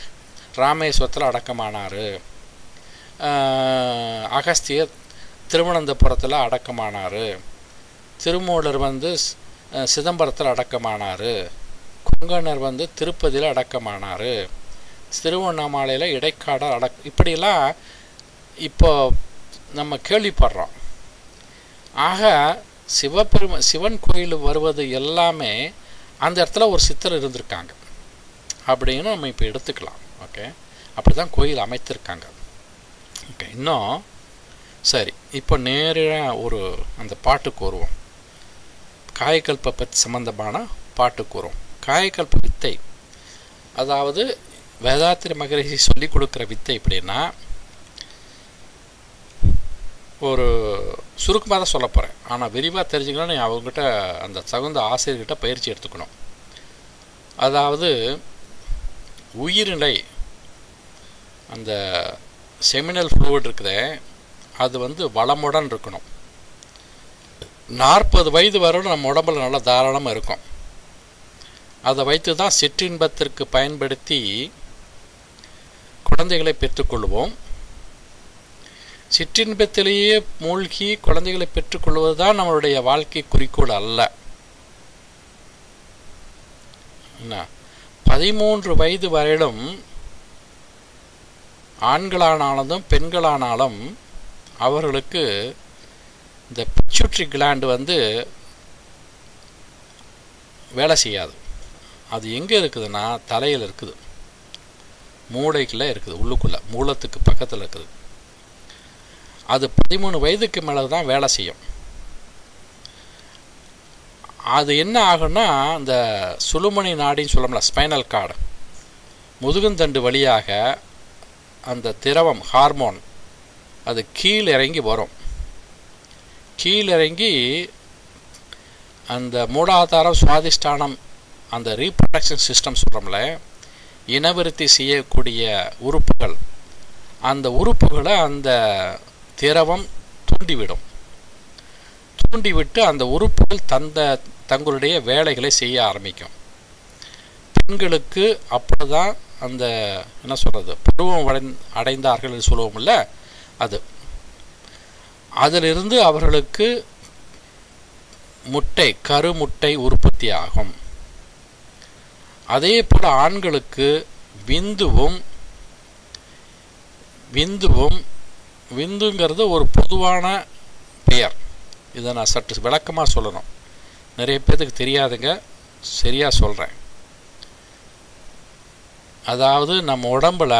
ராமேஸ்வரத்தில் அடக்கமானார், அகஸ்தியர் திருவனந்தபுரத்தில் அடக்கமானார், திருமூலர் வந்து சிதம்பரத்தில் அடக்கமானார், கொங்கணர் வந்து திருப்பதியில் அடக்கமானார், திருவண்ணாமலையில் இடைக்காடர் இப்படியெல்லாம் இப்போ நம்ம கேள்விப்படுறோம். ஆக சிவன் கோயில் வருவது எல்லாமே அந்த இடத்துல ஒரு சித்தர் இருந்திருக்காங்க அப்படின்னு நம்ம இப்போ எடுத்துக்கலாம். ஓகே, அப்படி தான் கோயில் அமைத்திருக்காங்க. ஓகே, இன்னும் சரி, இப்போ நேராக அந்த பாட்டுக்கு வருவோம். காயக்கல்ப பற்றி சம்பந்தமான பாட்டுக்கு வருவோம். காயக்கல்ப வித்தை, அதாவது வேதாத்திரி மகரிஷி சொல்லி கொடுக்குற வித்தை எப்படின்னா, ஒரு சுருக்கமாக தான் சொல்ல போகிறேன். ஆனால் விரிவாக தெரிஞ்சுக்கணும், நீ அவங்ககிட்ட அந்த தகுந்த ஆசிரியர்கிட்ட பயிற்சி எடுத்துக்கணும். அதாவது உயிர்நிலை, அந்த செமினல் ஃப்ளூயிட் இருக்குதே, அது வந்து வளமுடன் இருக்கணும். 40 வயது வரை நம்ம உடம்புல நல்லா தாராளமாக இருக்கும். அதை வைத்து தான் சிற்றின்பத்திற்கு பயன்படுத்தி குழந்தைகளை பெற்றுக்கொள்வோம். சிற்றின்பத்திலேயே மூழ்கி குழந்தைகளை பெற்றுக்கொள்வது தான் நம்மளுடைய வாழ்க்கை குறிக்கோள் அல்ல. 13 வயது வரையிலும் ஆண்களானாலும் பெண்களானாலும் அவர்களுக்கு இந்த பிட்யூட்டரி கிளாண்ட் வந்து வேலை செய்யாது. அது எங்கே இருக்குதுன்னா தலையில் இருக்குது, மூளைக்குள்ளே இருக்குது, உள்ளுக்குள்ளே மூலத்துக்கு பக்கத்தில் இருக்குது. அது 13 வயதுக்கு மேலே தான் வேலை செய்யும். அது என்ன ஆகுன்னா, அந்த சுழுமணி நாடின்னு சொல்லல, ஸ்பைனல் கார்டு, முதுகுந்தண்டு வழியாக அந்த திரவம் ஹார்மோன் அது கீழிறங்கி வரும். கீழிறங்கி அந்த மூலாதாரம் சுவாதிஷ்டானம், அந்த ரீப்ரொடக்ஷன் சிஸ்டம் சொல்கிறோம்ல, இனவிருத்தி செய்யக்கூடிய உறுப்புகள், அந்த உறுப்புகளை அந்த திரவம் தூண்டிவிடும். தூண்டிவிட்டு அந்த உறுப்புகள் தங்களுடைய வேலைகளை செய்ய ஆரம்பிக்கும். பெண்களுக்கு அப்படிதான் அந்த என்ன சொல்கிறது, பருவம் அடைந்தார்கள் சொல்லுவோம்ல, அதிலிருந்து அவர்களுக்கு முட்டை, கருமுட்டை உற்பத்தி ஆகும். அதே போல் ஆண்களுக்கு விந்துங்கிறது ஒரு பொதுவான பெயர். இதை நான் சற்று விளக்கமாக சொல்லணும், நிறைய பேருக்கு தெரியாதுங்க, சரியாக சொல்கிறேன். அதாவது நம்ம உடம்பில்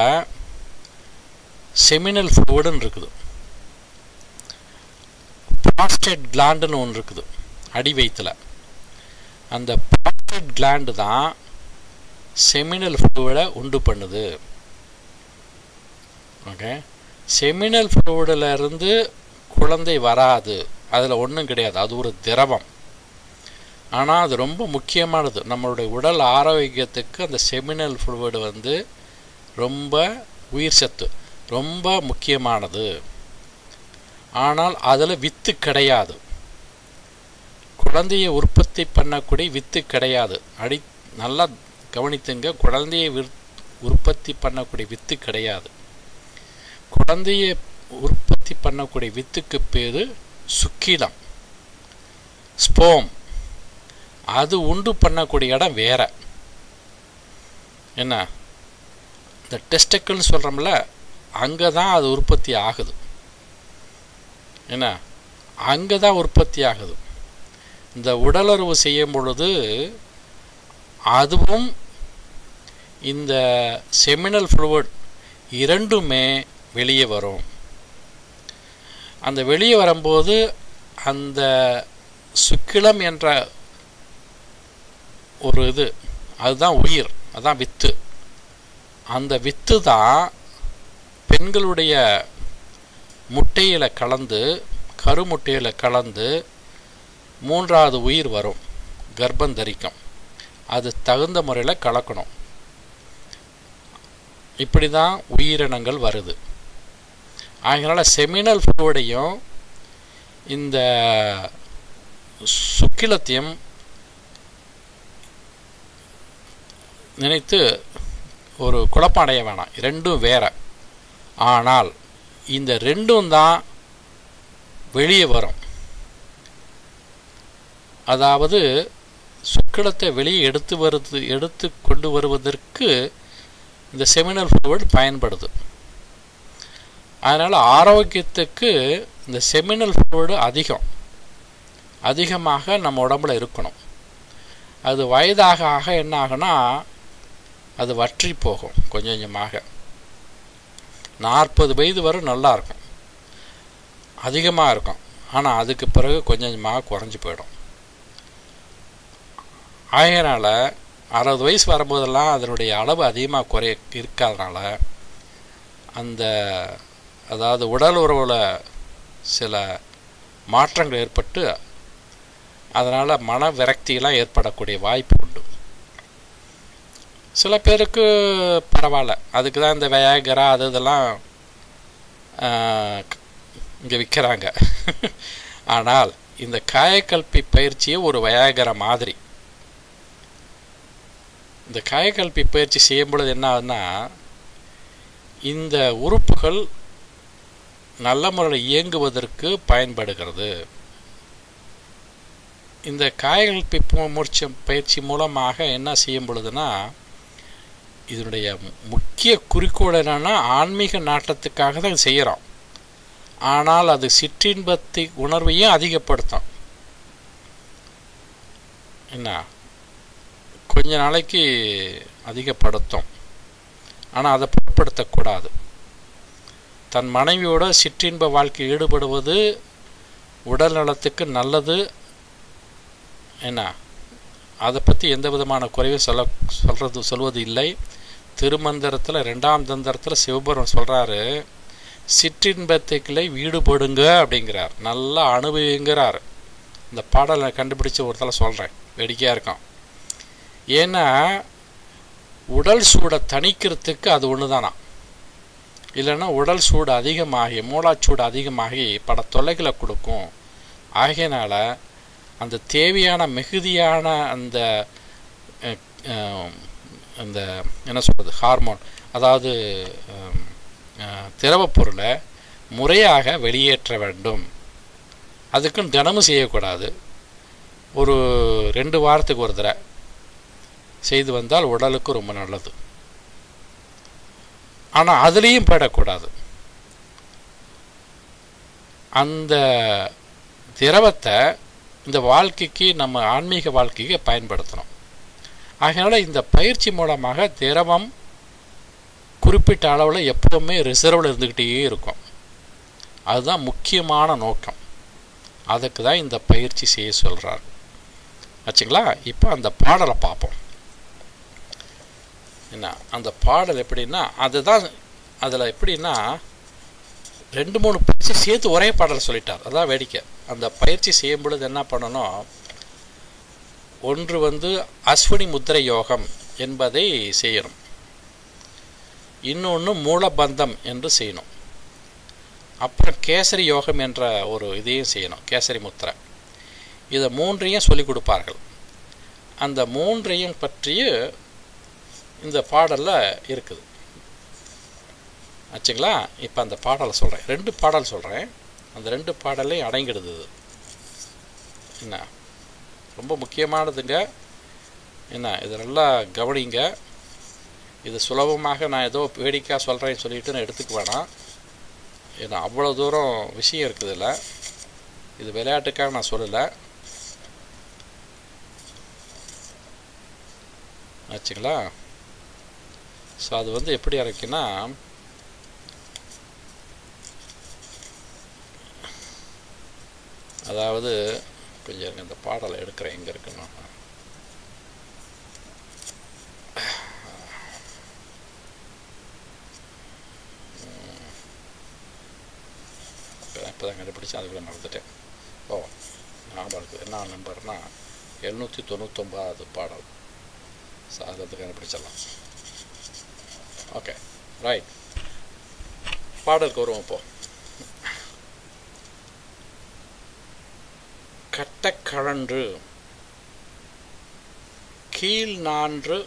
செமினல் ஃப்ளூயிடுன்னு இருக்குது, ப்ராஸ்டேட் கிளாண்டுன்னு ஒன்று இருக்குது அடி வயிற்றில். அந்த ப்ராஸ்டேட் கிளாண்டு தான் செமினல் ஃப்ளூயிடை உண்டு பண்ணுது. ஓகே, செமினல் ஃப்ளூயிடில் இருந்து குழந்தை வராது, அதில் ஒன்றும் கிடையாது, அது ஒரு திரவம். ஆனால் அது ரொம்ப முக்கியமானது நம்மளுடைய உடல் ஆரோக்கியத்துக்கு. அந்த செமினல் ஃப்ளூயிடு வந்து ரொம்ப உயிர் சத்து, ரொம்ப முக்கியமானது. ஆனால் அதில் வித்து கிடையாது, குழந்தையை உற்பத்தி பண்ணக்கூடிய வித்து கிடையாது. நல்லா கவனித்துங்க, குழந்தையை உற்பத்தி பண்ணக்கூடிய வித்து கிடையாது. குழந்தையை உற்பத்தி பண்ணக்கூடிய வித்துக்கு பேர் சுக்கிலம், ஸ்போம். அது உண்டு பண்ணக்கூடிய இடம் வேற. என்ன, இந்த டெஸ்டக்கிள்னு சொல்கிறோம்ல, அங்கே தான் அது உற்பத்தி ஆகுது. என்ன, அங்கே தான் உற்பத்தி ஆகுது. இந்த உடலுறவு செய்யும் பொழுது அதுவும் இந்த செமினல் ஃப்ளூயிட் இரண்டுமே வெளியே வரும். அந்த வெளியே வரும்போது அந்த சுக்கிலம் என்ற ஒரு இது, அதுதான் உயிர், அதுதான் வித்து. அந்த வித்து தான் பெண்களுடைய முட்டையில் கலந்து, கருமுட்டையில் கலந்து 3வது உயிர் வரும், கர்ப்பம் தரிக்கும். அது தகுந்த முறையில் கலக்கணும். இப்படி தான் உயிரினங்கள் வருது. அதனால் செமினல் ஃப்ளூயிடையும் இந்த சுக்கிலத்தையும் நினைத்து ஒரு குழப்பம் அடைய வேணாம். ரெண்டும் வேற. ஆனால் இந்த ரெண்டும் தான் வெளியே வரும். அதாவது சுக்கிலத்தை வெளியே எடுத்து கொண்டு வருவதற்கு இந்த செமினல் ஃப்ளூயிட் பயன்படுது. அதனால் ஆரோக்கியத்துக்கு இந்த செமினல் ஃப்ளூயிட் அதிகமாக நம்ம உடம்புல இருக்கணும். அது வயதாக ஆக என்ன ஆகுனா அது வற்றி போகும். கொஞ்சம் கொஞ்சமாக 40 வயது வரை நல்லா இருக்கும், அதிகமாக இருக்கும். ஆனால் அதுக்கு பிறகு கொஞ்சம் கொஞ்சமாக குறைஞ்சி போயிடும். அதனால் 60 வயசு வரும்போதெல்லாம் அதனுடைய அளவு அதிகமாக இருக்காதனால அதாவது உடல் உறவில் சில மாற்றங்கள் ஏற்பட்டு அதனால் மன விரக்தியெல்லாம் ஏற்படக்கூடிய வாய்ப்பு உண்டு. சில பேருக்கு பரவாயில்ல, அதுக்கு தான் இந்த வயாகரா இதெல்லாம் இங்கே விற்கிறாங்க. ஆனால் இந்த காயக்கல்பி பயிற்சியே ஒரு வயாகரா மாதிரி. இந்த காயக்கல்பி பயிற்சி செய்யும் பொழுது என்ன ஆகுதுன்னா, இந்த உறுப்புகள் நல்ல முறையில் இயங்குவதற்கு பயன்படுகிறது. இந்த காயக்கல்பி பயிற்சி மூலமாக என்ன செய்யும் பொழுதுனா, இதனுடைய முக்கிய குறிக்கோள் என்னன்னா ஆன்மீக நாட்டத்துக்காக தான் செய்கிறோம். ஆனால் அது சிற்றின்பத்தை உணர்வையும் அதிகப்படுத்தும். என்ன கொஞ்ச நாளைக்கு அதிகப்படுத்தும், ஆனால் அதை பொருட்படுத்தக்கூடாது. தன் மனைவியோட சிற்றின்ப வாழ்க்கை ஈடுபடுவது உடல் நலத்துக்கு நல்லது. என்ன அதை பற்றி எந்த விதமான குறைவும் சொல்வது இல்லை. திருமந்திரத்தில் 2ஆம் தந்திரத்தில் சிவபெருமான் சொல்கிறாரு, சிற்றின்பத்துக்களை ஈடுபடுங்க அப்படிங்கிறார், நல்லா அனுபவிங்கிறார். இந்த பாடலை கண்டுபிடிச்ச ஒருத்தல சொல்கிறேன், வேடிக்கையாக இருக்கும். ஏன்னா உடல் சூடை தணிக்கிறதுக்கு அது ஒன்று தானா. இல்லைன்னா உடல் சூடு அதிகமாகி மூளாச்சூடு அதிகமாகி பல தொல்லைகளை கொடுக்கும். ஆகையினால அந்த தேவையான மிகுதியான அந்த அந்த என்ன சொல்கிறது ஹார்மோன், அதாவது திரவப் பொருளை முறையாக வெளியேற்ற வேண்டும். அதுக்குன்னு தினமும் செய்யக்கூடாது. ஒரு 2 வாரத்துக்கு ஒரு தடவை செய்து வந்தால் உடலுக்கு ரொம்ப நல்லது. ஆனால் அதுலேயும் போயிடக்கூடாது. அந்த திரவத்தை இந்த வாழ்க்கைக்கு, நம்ம ஆன்மீக வாழ்க்கைக்கு பயன்படுத்தணும். அதனால் இந்த பயிற்சி மூலமாக திரவம் குறிப்பிட்ட அளவில் எப்போவுமே ரிசர்வில் இருந்துக்கிட்டே இருக்கும். அதுதான் முக்கியமான நோக்கம். அதுக்கு தான் இந்த பயிற்சி செய்ய சொல்கிறார். ஆச்சுங்களா? இப்போ அந்த பாடலை பார்ப்போம். என்ன அந்த பாடல் எப்படின்னா, அதுதான் அதில் எப்படின்னா 2-3 பயிற்சி சேர்த்து ஒரே பாடல் சொல்லிட்டார். அதான் வேடிக்கை. அந்த பயிற்சி செய்யும் பொழுது என்ன பண்ணணும், ஒன்று அஸ்வினி முத்திரை யோகம் என்பதை செய்யணும், இன்னொன்று மூலபந்தம் என்று செய்யணும், அப்புறம் கேசரி யோகம் என்ற ஒரு இதையும் செய்யணும், கேசரி முத்திரை. இதை 3ஐயும் சொல்லிக் கொடுப்பார்கள். அந்த 3ஐயும் பற்றிய இந்த பாடலில் இருக்குது. ஆச்சுங்களா? இப்போ அந்த பாடலை சொல்கிறேன், 2 பாடல் சொல்கிறேன். அந்த 2 பாடலையும் அடங்கிடுது. என்ன ரொம்ப முக்கியமானதுங்க. என்ன இது நல்லா கவனிங்க. இது சுலபமாக நான் ஏதோ வேடிக்கையாக சொல்கிறேன்னு சொல்லிட்டு நான் எடுத்துக்க வேணாம். ஏன்னா அவ்வளோ தூரம் விஷயம் இருக்குது இல்லை. இது விளையாட்டுக்காக நான் சொல்லலை. ஆச்சுங்களா? ஸோ அது எப்படி இருக்குன்னா, அதாவது கொஞ்சம் இந்த பாடலை எடுக்கிறேன், எங்கே இருக்குன்னா, இப்போ தான் கண்டுபிடிச்சேன், அதுக்குள்ளே மறந்துட்டேன். ஓ ஞாபகம் இருக்குது. என்ன நம்பர்னா 799 பாடல். அது வந்து கண்டுபிடிச்சிடலாம். ஓகே ரைட், பாடலுக்கு வருவோம். இப்போ கட்டக்கழன்று கீழ் நான்று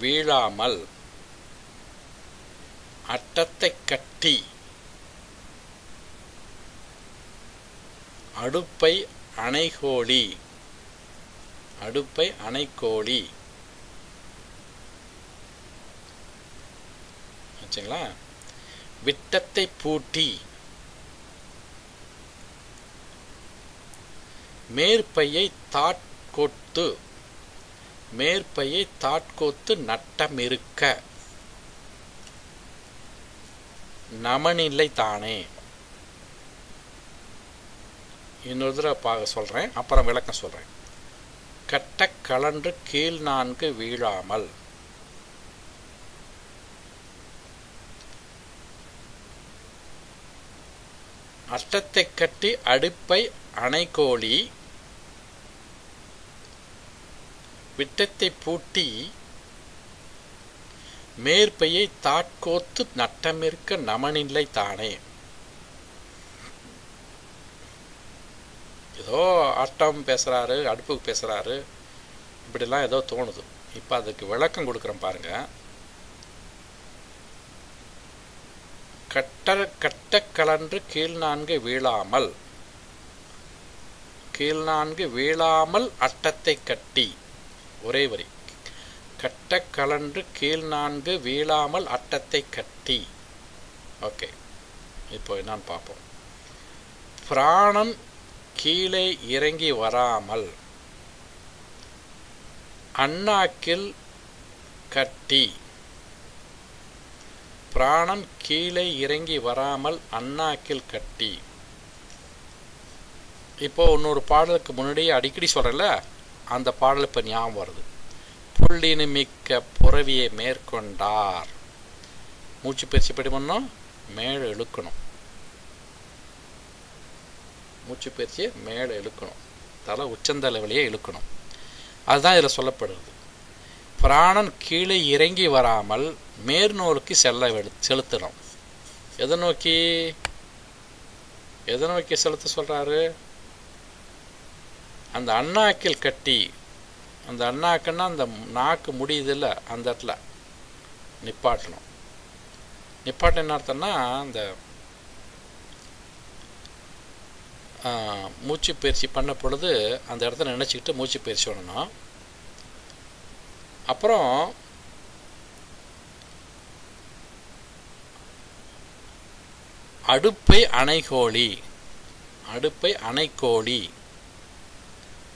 வீழாமல் அட்டத்தை கட்டி அடுப்பை அணைகோலி ஆச்சுங்களா. விட்டத்தை பூட்டி மேற்பையை தாட்கோத்து நட்டமிருக்க நமனில்லை தானே. இன்னொரு தடவை சொல்றேன், அப்புறம் விளக்கம் சொல்றேன். கட்ட கலன்று கீழ் நான்கு வீழாமல் அட்டத்தை கட்டி அடுப்பை அணைகோலி விட்டத்தை பூட்டி மேற்பையை தாட்கோத்து நட்டமிருக்க நமனில்லை தானே. ஏதோ அட்டம் பேசுறாரு, அடுப்புக்கு பேசுறாரு, இப்படிலாம் ஏதோ தோணுது. இப்போ அதுக்கு விளக்கம் கொடுக்குறேன் பாருங்க. கட்ட கலன்று கீழ் நான்கு வீழாமல் அட்டத்தை கட்டி, ஒரே வரி. கட்ட கலன்று கீழ் நான்கு வீழாமல் அட்டத்தை கட்டி. ஓகே, இப்போ என்னன்னு பார்ப்போம். பிராணன் கீழே இறங்கி வராமல் அண்ணாக்கில் கட்டி. பிராணன் கீழே இறங்கி வராமல் அண்ணாக்கில் கட்டி. இப்போ இன்னொரு பாடலுக்கு முன்னாடியே அடிக்கடி சொல்றேன்ல, அந்த பாடல் இப்போ ஞாபகம் வருது. புள்ளினு மிக்க புறவியை மேற்கொண்டார். மூச்சு பயிற்சி படி பண்ணோம், மேலே இழுக்கணும். மூச்சு பயிற்சியை மேலே இழுக்கணும், தலை உச்சந்தலை வழியே இழுக்கணும். அதுதான் இதில் சொல்லப்படுது. பிராணன் கீழே இறங்கி வராமல் மேற்நோக்கி செலுத்தணும். எதை நோக்கி செலுத்த சொல்றாரு? அந்த அண்ணாக்கில் கட்டி. அந்த அண்ணாக்குன்னா அந்த நாக்கு முடியுது இல்லை, அந்த இடத்துல நிப்பாட்டணும். நிப்பாட்டம் என்ன அர்த்தம்னா, அந்த மூச்சு பயிற்சி பண்ண பொழுது அந்த இடத்துல நினச்சிக்கிட்டு மூச்சு பயிற்சி பண்ணணும். அப்புறம் அடுப்பை அணைகோலி.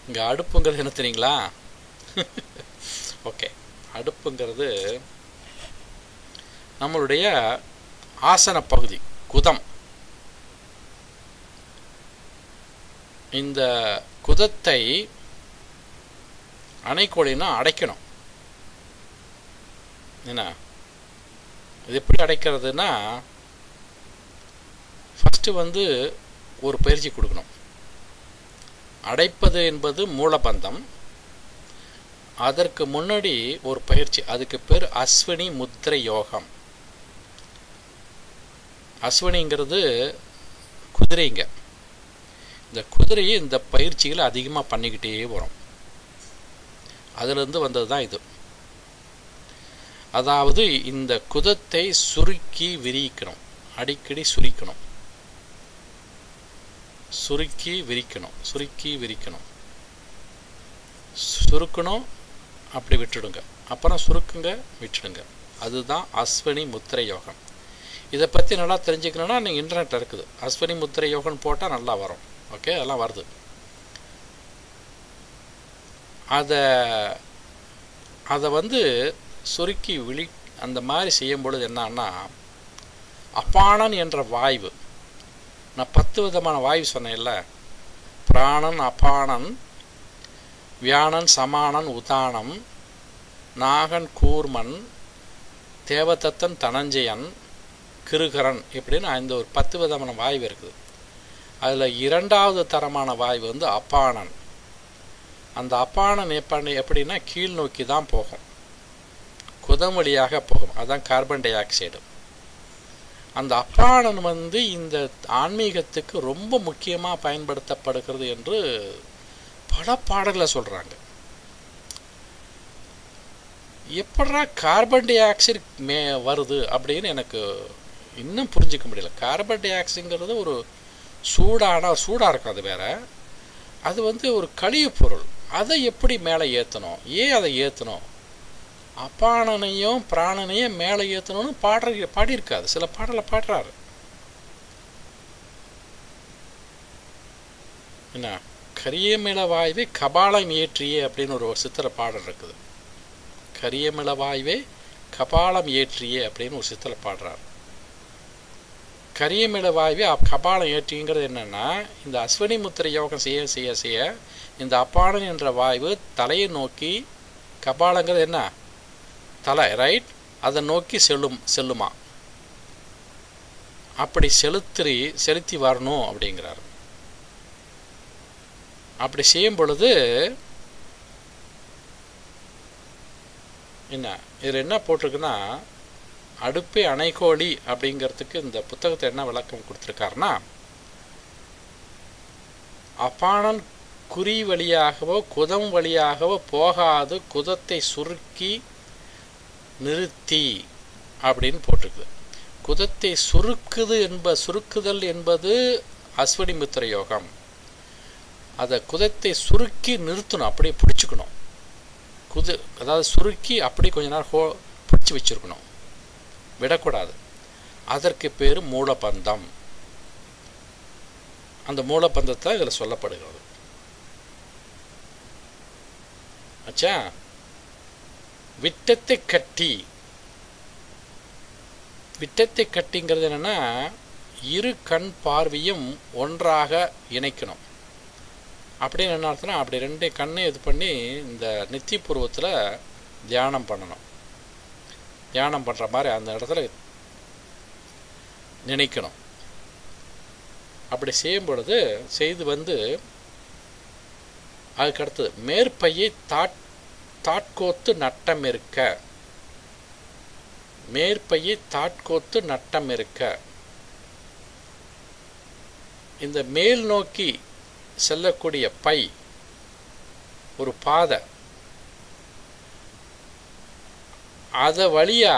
இங்க அடுப்புங்கிறது என்ன தெரியுங்களா? ஓகே, அடுப்புங்கிறது நம்மளுடைய ஆசன பகுதி, குதம். இந்த குதத்தை அணைக்கோலினா அடைக்கணும். என்ன இது எப்படி அடைக்கிறதுனா, ஃபஸ்ட்டு வந்து ஒரு பயிற்சி கொடுக்கணும். அடைப்பது என்பது மூலபந்தம். அதற்கு முன்னாடி ஒரு பயிற்சி, அதுக்கு பேர் அஸ்வினி முத்திரை யோகம். அஸ்வினிங்கிறது குதிரைங்க. இந்த குதிரையை இந்த பயிற்சிகளை அதிகமாக பண்ணிக்கிட்டே வரும். அதிலிருந்து வந்தது தான் இது. அதாவது இந்த குதத்தை சுருக்கி விரிக்கணும், அடிக்கடி சுருக்கி விரிக்கணும். சுருக்கணும், அப்படி விட்டுடுங்க, அப்புறம் சுருக்குங்க, விட்டுடுங்க. அதுதான் அஸ்வினி முத்திரை யோகம். இதை பற்றி நல்லா தெரிஞ்சுக்கணுன்னா நீங்கள் இன்டர்நெட்டில் இருக்குது, அஸ்வினி முத்திரை யோகம்னு போட்டால் நல்லா வரும். ஓகே, அதெல்லாம் வருது. அதை வந்து சுருக்கி அந்த மாதிரி செய்யும் பொழுது என்னன்னா, அபானன் என்ற வாய்வு, நான் 10 விதமான வாய்வு சொன்னேன்ல, பிராணன், அபானன், வியானன், சமானன், உதானம், நாகன், கூர்மன், தேவதத்தன், தனஞ்சயன், கிருகரன், இப்படின்னு இந்த ஒரு 10 விதமான வாய்வு இருக்குது. அதில் இரண்டாவது தரமான வாயு வந்து அப்பானன். அந்த அப்பானன் எப்படின்னா கீழ் நோக்கி தான் போகும், குதம் வழியாக போகும். அதுதான் கார்பன் டை ஆக்சைடு. அந்த அப்பானன் வந்து இந்த ஆன்மீகத்துக்கு ரொம்ப முக்கியமாக பயன்படுத்தப்படுகிறது என்று பல பாடல்களை சொல்கிறாங்க. எப்படா கார்பன் டை ஆக்சைடு வருது அப்படின்னு எனக்கு இன்னும் புரிஞ்சிக்க முடியல. கார்பன் டை ஆக்சைடுங்கிறது ஒரு சூடாக இருக்கும், அது வேற. அது வந்து ஒரு கழிவுப் பொருள். அதை எப்படி மேலே ஏற்றணும், ஏன் அதை ஏற்றணும், அப்பானனையும் பிராணனையும் மேலே ஏற்றணும்னு பாடியிருக்காது. சில பாடலை பாடுறாரு. என்ன, கரியமிள வாயுவே கபாலம் ஏற்றியே அப்படின்னு ஒரு சித்திர பாடல் இருக்குது. கரியமிள வாயுவே கபாலம் ஏற்றியே அப்படின்னு ஒரு சித்திர பாடுறாரு. கரியமிள வாயுவே கபாலம் ஏற்றிங்கிறது என்னன்னா, இந்த அஸ்வினி முத்திரை யோகம் செய்ய செய்ய செய்ய இந்த அப்பானன் என்ற வாயு தலையை நோக்கி, கபாலங்கிறது என்ன, தலை, ரைட், அதை நோக்கி செல்லுமா. அப்படி செலுத்தி வரணும் அப்படிங்கிறார். அப்படி செய்யும் பொழுது என்ன, இதில் என்ன போட்டிருக்குன்னா, அடுப்பே அணைக்கோழி அப்படிங்கிறதுக்கு இந்த புத்தகத்தை என்ன விளக்கம் கொடுத்துருக்காருன்னா, அப்பானன் குறி வழியாகவோ குதம் வழியாகவோ போகாது குதத்தை சுருக்கி நிறுத்தி அப்படின்னு போட்டிருக்குது. குதத்தை சுருக்குதல் என்பது அஸ்வினி முத்திரை யோகம். அதை குதத்தை சுருக்கி நிறுத்தணும், அப்படியே பிடிச்சிக்கணும். அதாவது சுருக்கி அப்படி கொஞ்ச நேரம் பிடிச்சி வச்சிருக்கணும், விடக்கூடாது. அதற்கு பேர் மூலபந்தம். அந்த மூலபந்தத்தை இதில் சொல்லப்படுகிறது. ஆச்சா, விட்டத்தை கட்டிங்கிறது என்னன்னா, இரு கண் பார்வையும் ஒன்றாக இணைக்கணும். அப்படின்னு என்ன அர்த்தம்னா, அப்படி ரெண்டு கண்ணை இது பண்ணி இந்த நெத்தி பூர்வத்தில் தியானம் பண்ணணும். தியானம் பண்ணுற மாதிரி அந்த இடத்துல நினைக்கணும். அப்படி செய்யும் பொழுது செய்து வந்து அதுக்கடுத்தது மேற்பையை தாட்கோத்து நட்டம் இருக்க, மேற்பையை தாட்கோத்து நட்டம் இருக்க. இந்த மேல் நோக்கி செல்லக்கூடிய பை ஒரு பாதை, அதை வழியா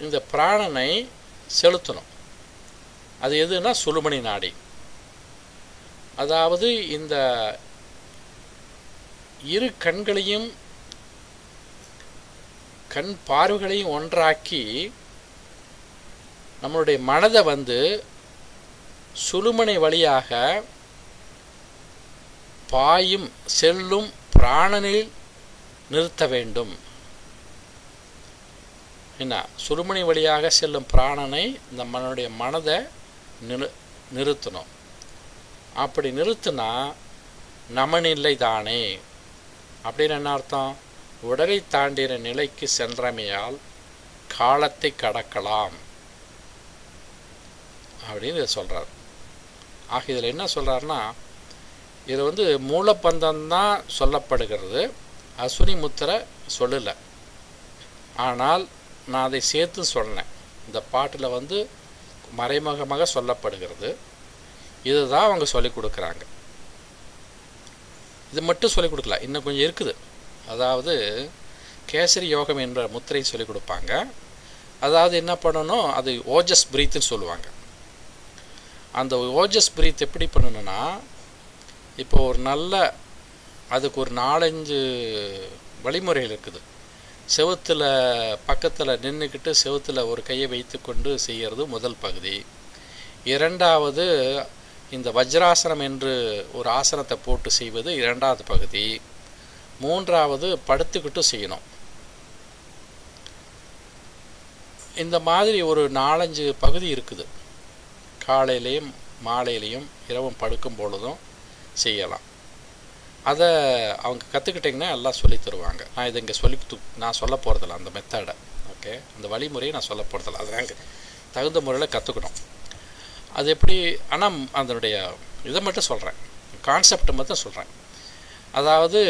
இந்த பிராணனை செலுத்தணும். அது எதுனா சுழுமணி நாடி. அதாவது இந்த இரு கண்களையும் கண் பார்வைகளையும் ஒன்றாக்கி நம்மளுடைய மனதை வந்து சுழுமணி வழியாக பாயும் செல்லும் பிராணனில் நிறுத்த வேண்டும். என்ன, சுழுமணி வழியாக செல்லும் பிராணனை நம்மளுடைய மனதை நிறுத்தணும். அப்படி நிறுத்தினா நமனில்லை தானே. அப்படின்னு என்ன அர்த்தம், உடலை தாண்டின நிலைக்கு சென்றமையால் காலத்தை கடக்கலாம் அப்படின்னு இதை சொல்கிறார். ஆக இதில் என்ன சொல்கிறாருன்னா, இது வந்து மூலபந்தம்தான் சொல்லப்படுகிறது, அஸ்வினி முத்திரை சொல்லலை. ஆனால் நான் அதை சேர்த்து சொன்னேன். இந்த பாட்டில் வந்து மறைமுகமாக சொல்லப்படுகிறது. இதுதான் அவங்க சொல்லிக் கொடுக்குறாங்க. இது மட்டும் சொல்லிக் கொடுக்கல, இன்னும் கொஞ்சம் இருக்குது. அதாவது கேசரி யோகம் என்ற முத்திரை சொல்லிக் கொடுப்பாங்க. அதாவது என்ன பண்ணணும், அது ஓஜஸ் பிரீத்துன்னு சொல்லுவாங்க. அந்த ஓஜஸ் பிரீத் எப்படி பண்ணணும்னா, இப்போ ஒரு நல்ல அதுக்கு ஒரு 4-5 வழிமுறைகள் இருக்குது. செவுத்தில் பக்கத்தில் நின்றுக்கிட்டு செவுத்தில் ஒரு கையை வைத்து கொண்டு செய்கிறது முதல் பகுதி. இரண்டாவது இந்த வஜ்ராசனம் என்று ஒரு ஆசனத்தை போட்டு செய்வது இரண்டாவது பகுதி. மூன்றாவது படுத்துக்கிட்டு செய்யணும். இந்த மாதிரி ஒரு 4-5 பகுதி இருக்குது. காலையிலையும் மாலையிலையும் இரவும் படுக்கும் பொழுதும் செய்யலாம். அதை அவங்க கற்றுக்கிட்டிங்கன்னா எல்லாம் சொல்லி தருவாங்க. நான் இதை இங்கே நான் சொல்ல போகிறதில்ல அந்த மெத்தடை. ஓகே, அந்த வழிமுறையை நான் சொல்ல போகிறதில்ல. அதை நாங்கள் தகுந்த முறையில் கற்றுக்கணும். அது எப்படி, ஆனால் அதனுடைய இதை மட்டும் சொல்கிறேன், கான்செப்டை மட்டும் சொல்கிறேன். அதாவது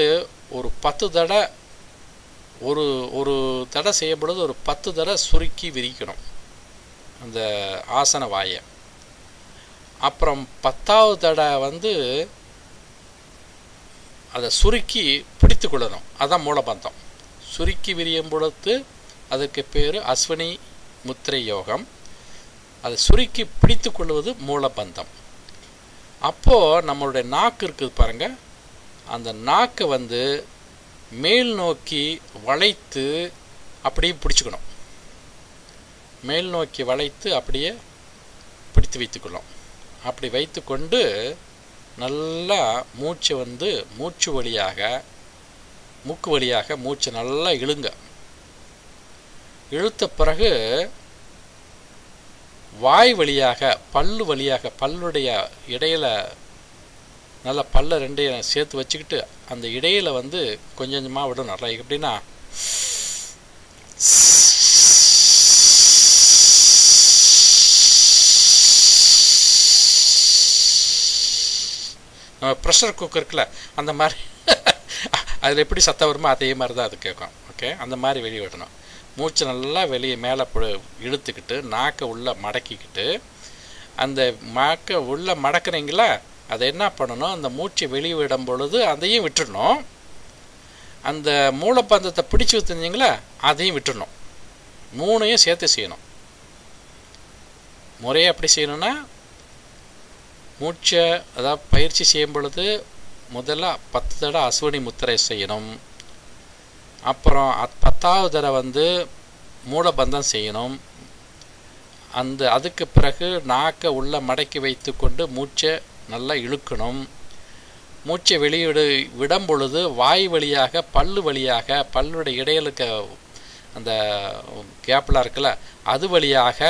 ஒரு 10 தடவை ஒரு தடவை செய்யும் பொழுது ஒரு 10 தடவை சுருக்கி விரிக்கணும் அந்த ஆசன வாயை. அப்புறம் 10ஆவது தடவை வந்து அதை சுருக்கி பிடித்து கொள்ளணும். அதுதான் மூலபந்தம். சுருக்கி விரியும் பொழுது அதற்கு பேர் அஸ்வினி முத்திரை யோகம். அதை சுருக்கி பிடித்து கொள்வது மூலபந்தம். அப்போது நம்மளுடைய நாக்கு இருக்குது பாருங்கள், அந்த நாக்கை வந்து மேல் நோக்கி வளைத்து அப்படியே பிடிச்சிக்கணும். மேல் நோக்கி வளைத்து அப்படியே பிடித்து வைத்துக்கொள்ளும். அப்படி வைத்து கொண்டு நல்லா மூச்சை வந்து மூக்கு வழியாக மூச்சை நல்லா இழுங்க. இழுத்த பிறகு வாய் வழியாக பல்லுடைய இடையில நல்லா பல்ல ரெண்டையும் சேர்த்து வச்சுக்கிட்டு அந்த இடையில வந்து கொஞ்சம் கொஞ்சமாக விடணும். எப்படின்னா நம்ம ப்ரெஷர் குக்கர் இருக்குல்ல அந்த மாதிரி அதில் எப்படி சத்தம் வருமோ அதே மாதிரி தான் அது கேட்கும். ஓகே, அந்த மாதிரி வெளியே விடணும். மூச்சை நல்லா வெளியே மேலே இழுத்துக்கிட்டு நாக்கை உள்ளே மடக்கிக்கிட்டு அந்த நாக்கை உள்ளே மடக்குறீங்களா அதை என்ன பண்ணணும், அந்த மூச்சை வெளியே விடும் பொழுது அதையும் விட்டுடணும். அந்த மூலப்பந்தத்தை பிடிச்சி வச்சுருந்தீங்களா அதையும் விட்டுடணும். 3ஐயும் சேர்த்து செய்யணும். முறையை எப்படி செய்யணும்னா, மூச்சை அதாவது பயிற்சி செய்யும் பொழுது முதல்ல 10 தடவை அஸ்வினி முத்திரை செய்யணும். அப்புறம் 10ஆவது தடவை வந்து மூலபந்தம் செய்யணும். அதுக்கு பிறகு நாக்கை உள்ள மடக்கி வைத்து கொண்டு மூச்சை நல்லா இழுக்கணும். மூச்சை விடும் பொழுது வாய் வழியாக பல்லுடைய இடையிலுக்க அந்த கேப்லாம் இருக்குல்ல அது வழியாக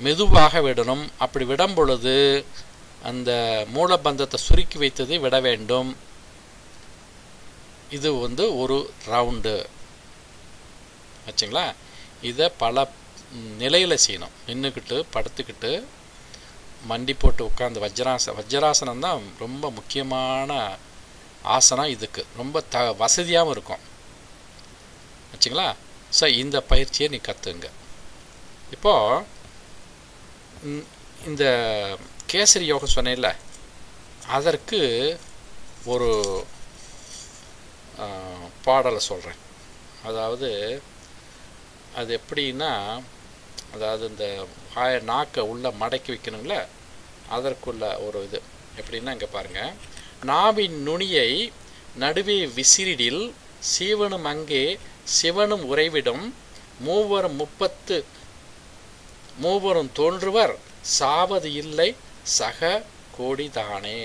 மெதுவாக விடணும். அப்படி விடும் பொழுது அந்த மூலபந்தத்தை சுருக்கி வைத்ததை விட வேண்டும். இது வந்து ஒரு ரவுண்டு ஆச்சுங்களா. இதை பல நிலையில் செய்யணும். நின்றுக்கிட்டு படுத்துக்கிட்டு மண்டி போட்டு உட்காந்து வஜ்ராசனம் தான் ரொம்ப முக்கியமான ஆசனம். இதுக்கு ரொம்ப வசதியாகவும் இருக்கும் ஆச்சுங்களா. ஸோ இந்த பயிற்சியை நீ கற்றுங்க. இப்போது இந்த கேசரி யோகம் சொன்னேன்ல, அதற்கு ஒரு பாடலை சொல்கிறேன். அதாவது அது எப்படின்னா, அதாவது இந்த நாக்கை உள்ள மடக்கி வைக்கணுங்களே அதற்குள்ள ஒரு இது எப்படின்னா, இங்கே பாருங்கள். நாவின் நுனியை நடுவே விசிறிடில் சீவனும் அங்கே சிவனும் உறைவிடும் மூவரும் தோன்றுவர் சாவது இல்லை சக கோடிதானே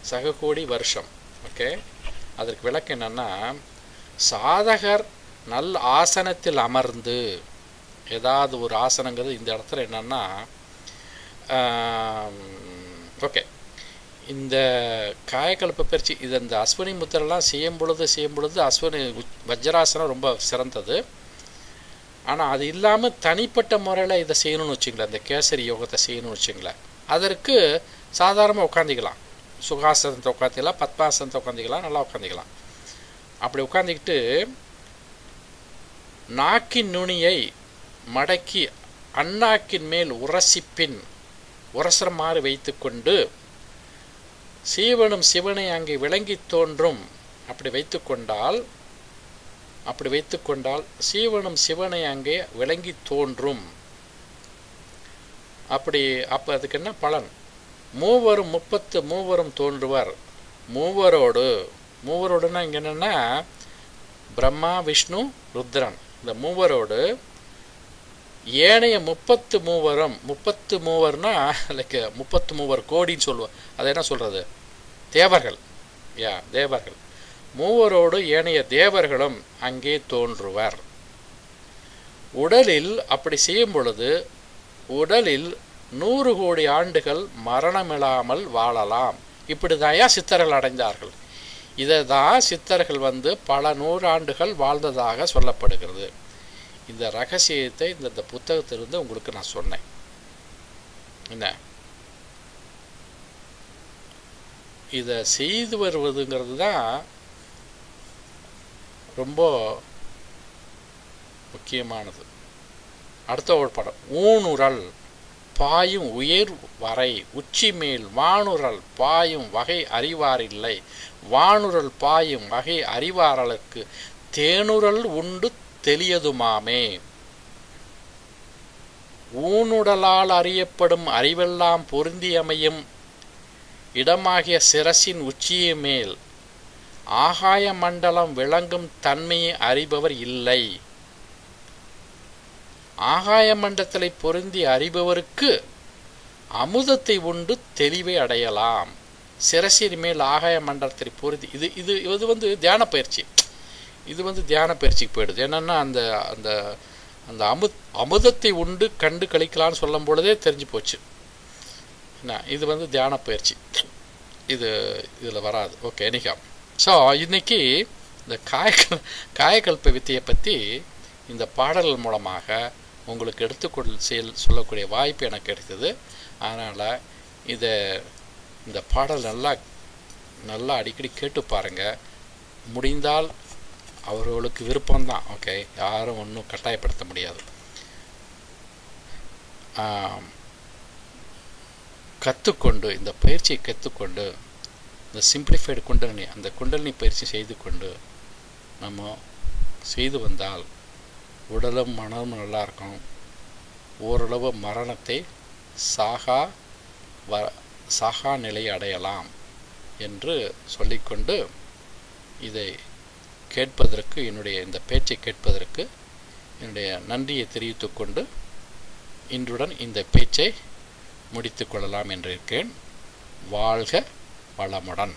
சக கோடி வருஷம். ஓகே, அதற்கு விளக்கம் என்னன்னா, சாதகர் நல் ஆசனத்தில் அமர்ந்து, ஏதாவது ஒரு ஆசனங்கிறது இந்த இடத்துல என்னன்னா, ஓகே, இந்த காயக்கலப்பு பயிற்சி இது இந்த அஸ்வினி முத்திரெல்லாம் செய்யும் பொழுது அஸ்வினி வஜ்ராசனம் ரொம்ப சிறந்தது. ஆனால் அது இல்லாமல் தனிப்பட்ட முறையில் இதை செய்யணும்னு வச்சுங்களேன், இந்த கேசரி யோகத்தை செய்யணும்னு வச்சுங்களேன், அதற்கு சாதாரணமாக உட்காந்துக்கலாம். சுகாசனத்தை உட்காந்துக்கலாம், பத்மாசனத்தை உட்காந்துக்கலாம், நல்லா உட்காந்துக்கலாம். அப்படி உட்காந்துக்கிட்டு நாக்கின் நுனியை மடக்கி அண்ணாக்கின் மேல் உரசுற மாதிரி வைத்து கொண்டு சீவனும் சிவனை அங்கே விளங்கி தோன்றும். அப்படி வைத்து கொண்டால் சீவனும் சிவனை அங்கே விளங்கி தோன்றும். அப்போ அதுக்கு என்ன பலன்? மூவரும் தோன்றுவர். மூவரோடுன்னா இங்கே என்னென்னா, பிரம்மா விஷ்ணு ருத்ரன், இந்த மூவரோடு ஏனைய 33 லைக் 33 கோடின்னு சொல்லுவோம். அதை என்ன சொல்கிறது? தேவர்கள். தேவர்கள் மூவரோடு ஏனைய தேவர்களும் அங்கே தோன்றுவர். உடலில் அப்படி செய்யும் பொழுது உடலில் 100 கோடி ஆண்டுகள் மரணமில்லாமல் வாழலாம். இப்படிதான் சித்தர்கள் அடைந்தார்கள். இதை தான் சித்தர்கள் பல 100 ஆண்டுகள் வாழ்ந்ததாக சொல்லப்படுகிறது. இந்த ரகசியத்தை இந்த புத்தகத்திலிருந்து உங்களுக்கு நான் சொன்னேன். என்ன இதை செய்து வருவதுங்கிறது தான் ரொம்ப முக்கியமானது. அடுத்த ஒரு படம், ஊனுரல் பாயும் உயர் வரை உச்சி மேல் வானுரல் பாயும் வகை அறிவாரில்லை, வானுரல் பாயும் வகை அறிவாரலுக்கு தேனுரல் உண்டு தெளியதுமாமே. ஊனுடலால் அறியப்படும் அறிவெல்லாம் பொருந்தியமையும் இடமாகிய சிரசின் உச்சியை மேல் ஆகாய மண்டலம் விளங்கும் தன்மையை அறிபவர் இல்லை. ஆகாய மண்டலத்தை பொருந்தி அறிபவருக்கு அமுதத்தை உண்டு தெளிவை அடையலாம். சிரசின் மேல் ஆகாய மண்டலத்தை பொருந்தி இது இது இது தியான பயிற்சி. இது தியான பயிற்சிக்கு போயிடுது. என்னன்னா அந்த அந்த அந்த அமுதத்தை உண்டு கண்டு கழிக்கலான்னு சொல்லும் பொழுதே தெரிஞ்சு போச்சு. இது தியான பயிற்சி. இதில் வராது. ஓகே, எனிகாம். ஸோ இன்னைக்கு இந்த காயகல்ப வித்தையை பற்றி இந்த பாடல்கள் மூலமாக உங்களுக்கு சொல்லக்கூடிய வாய்ப்பு எனக்கு கிடைத்தது. அதனால் இந்த பாடல் நல்லா அடிக்கடி கேட்டு பாருங்கள். முடிந்தால் அவர்களுக்கு விருப்பம்தான். ஓகே, யாரும் ஒன்றும் கட்டாயப்படுத்த முடியாது. கற்றுக்கொண்டு இந்த பயிற்சியை கற்றுக்கொண்டு இந்த சிம்பிளிஃபைடு குண்டலினி அந்த குண்டலினி பயிற்சி செய்து கொண்டு நம்ம செய்து வந்தால் உடலும் மனமும் நல்லா இருக்கும். ஓரளவு மரணத்தை சாகா நிலையை அடையலாம் என்று சொல்லிக்கொண்டு இதை கேட்பதற்கு இந்த பேச்சை கேட்பதற்கு என்னுடைய நன்றியை தெரிவித்துக்கொண்டு இன்றுடன் இந்த பேச்சை முடித்து கொள்ளலாம் என்று இருக்கேன். வாழ்க வளமுடன்.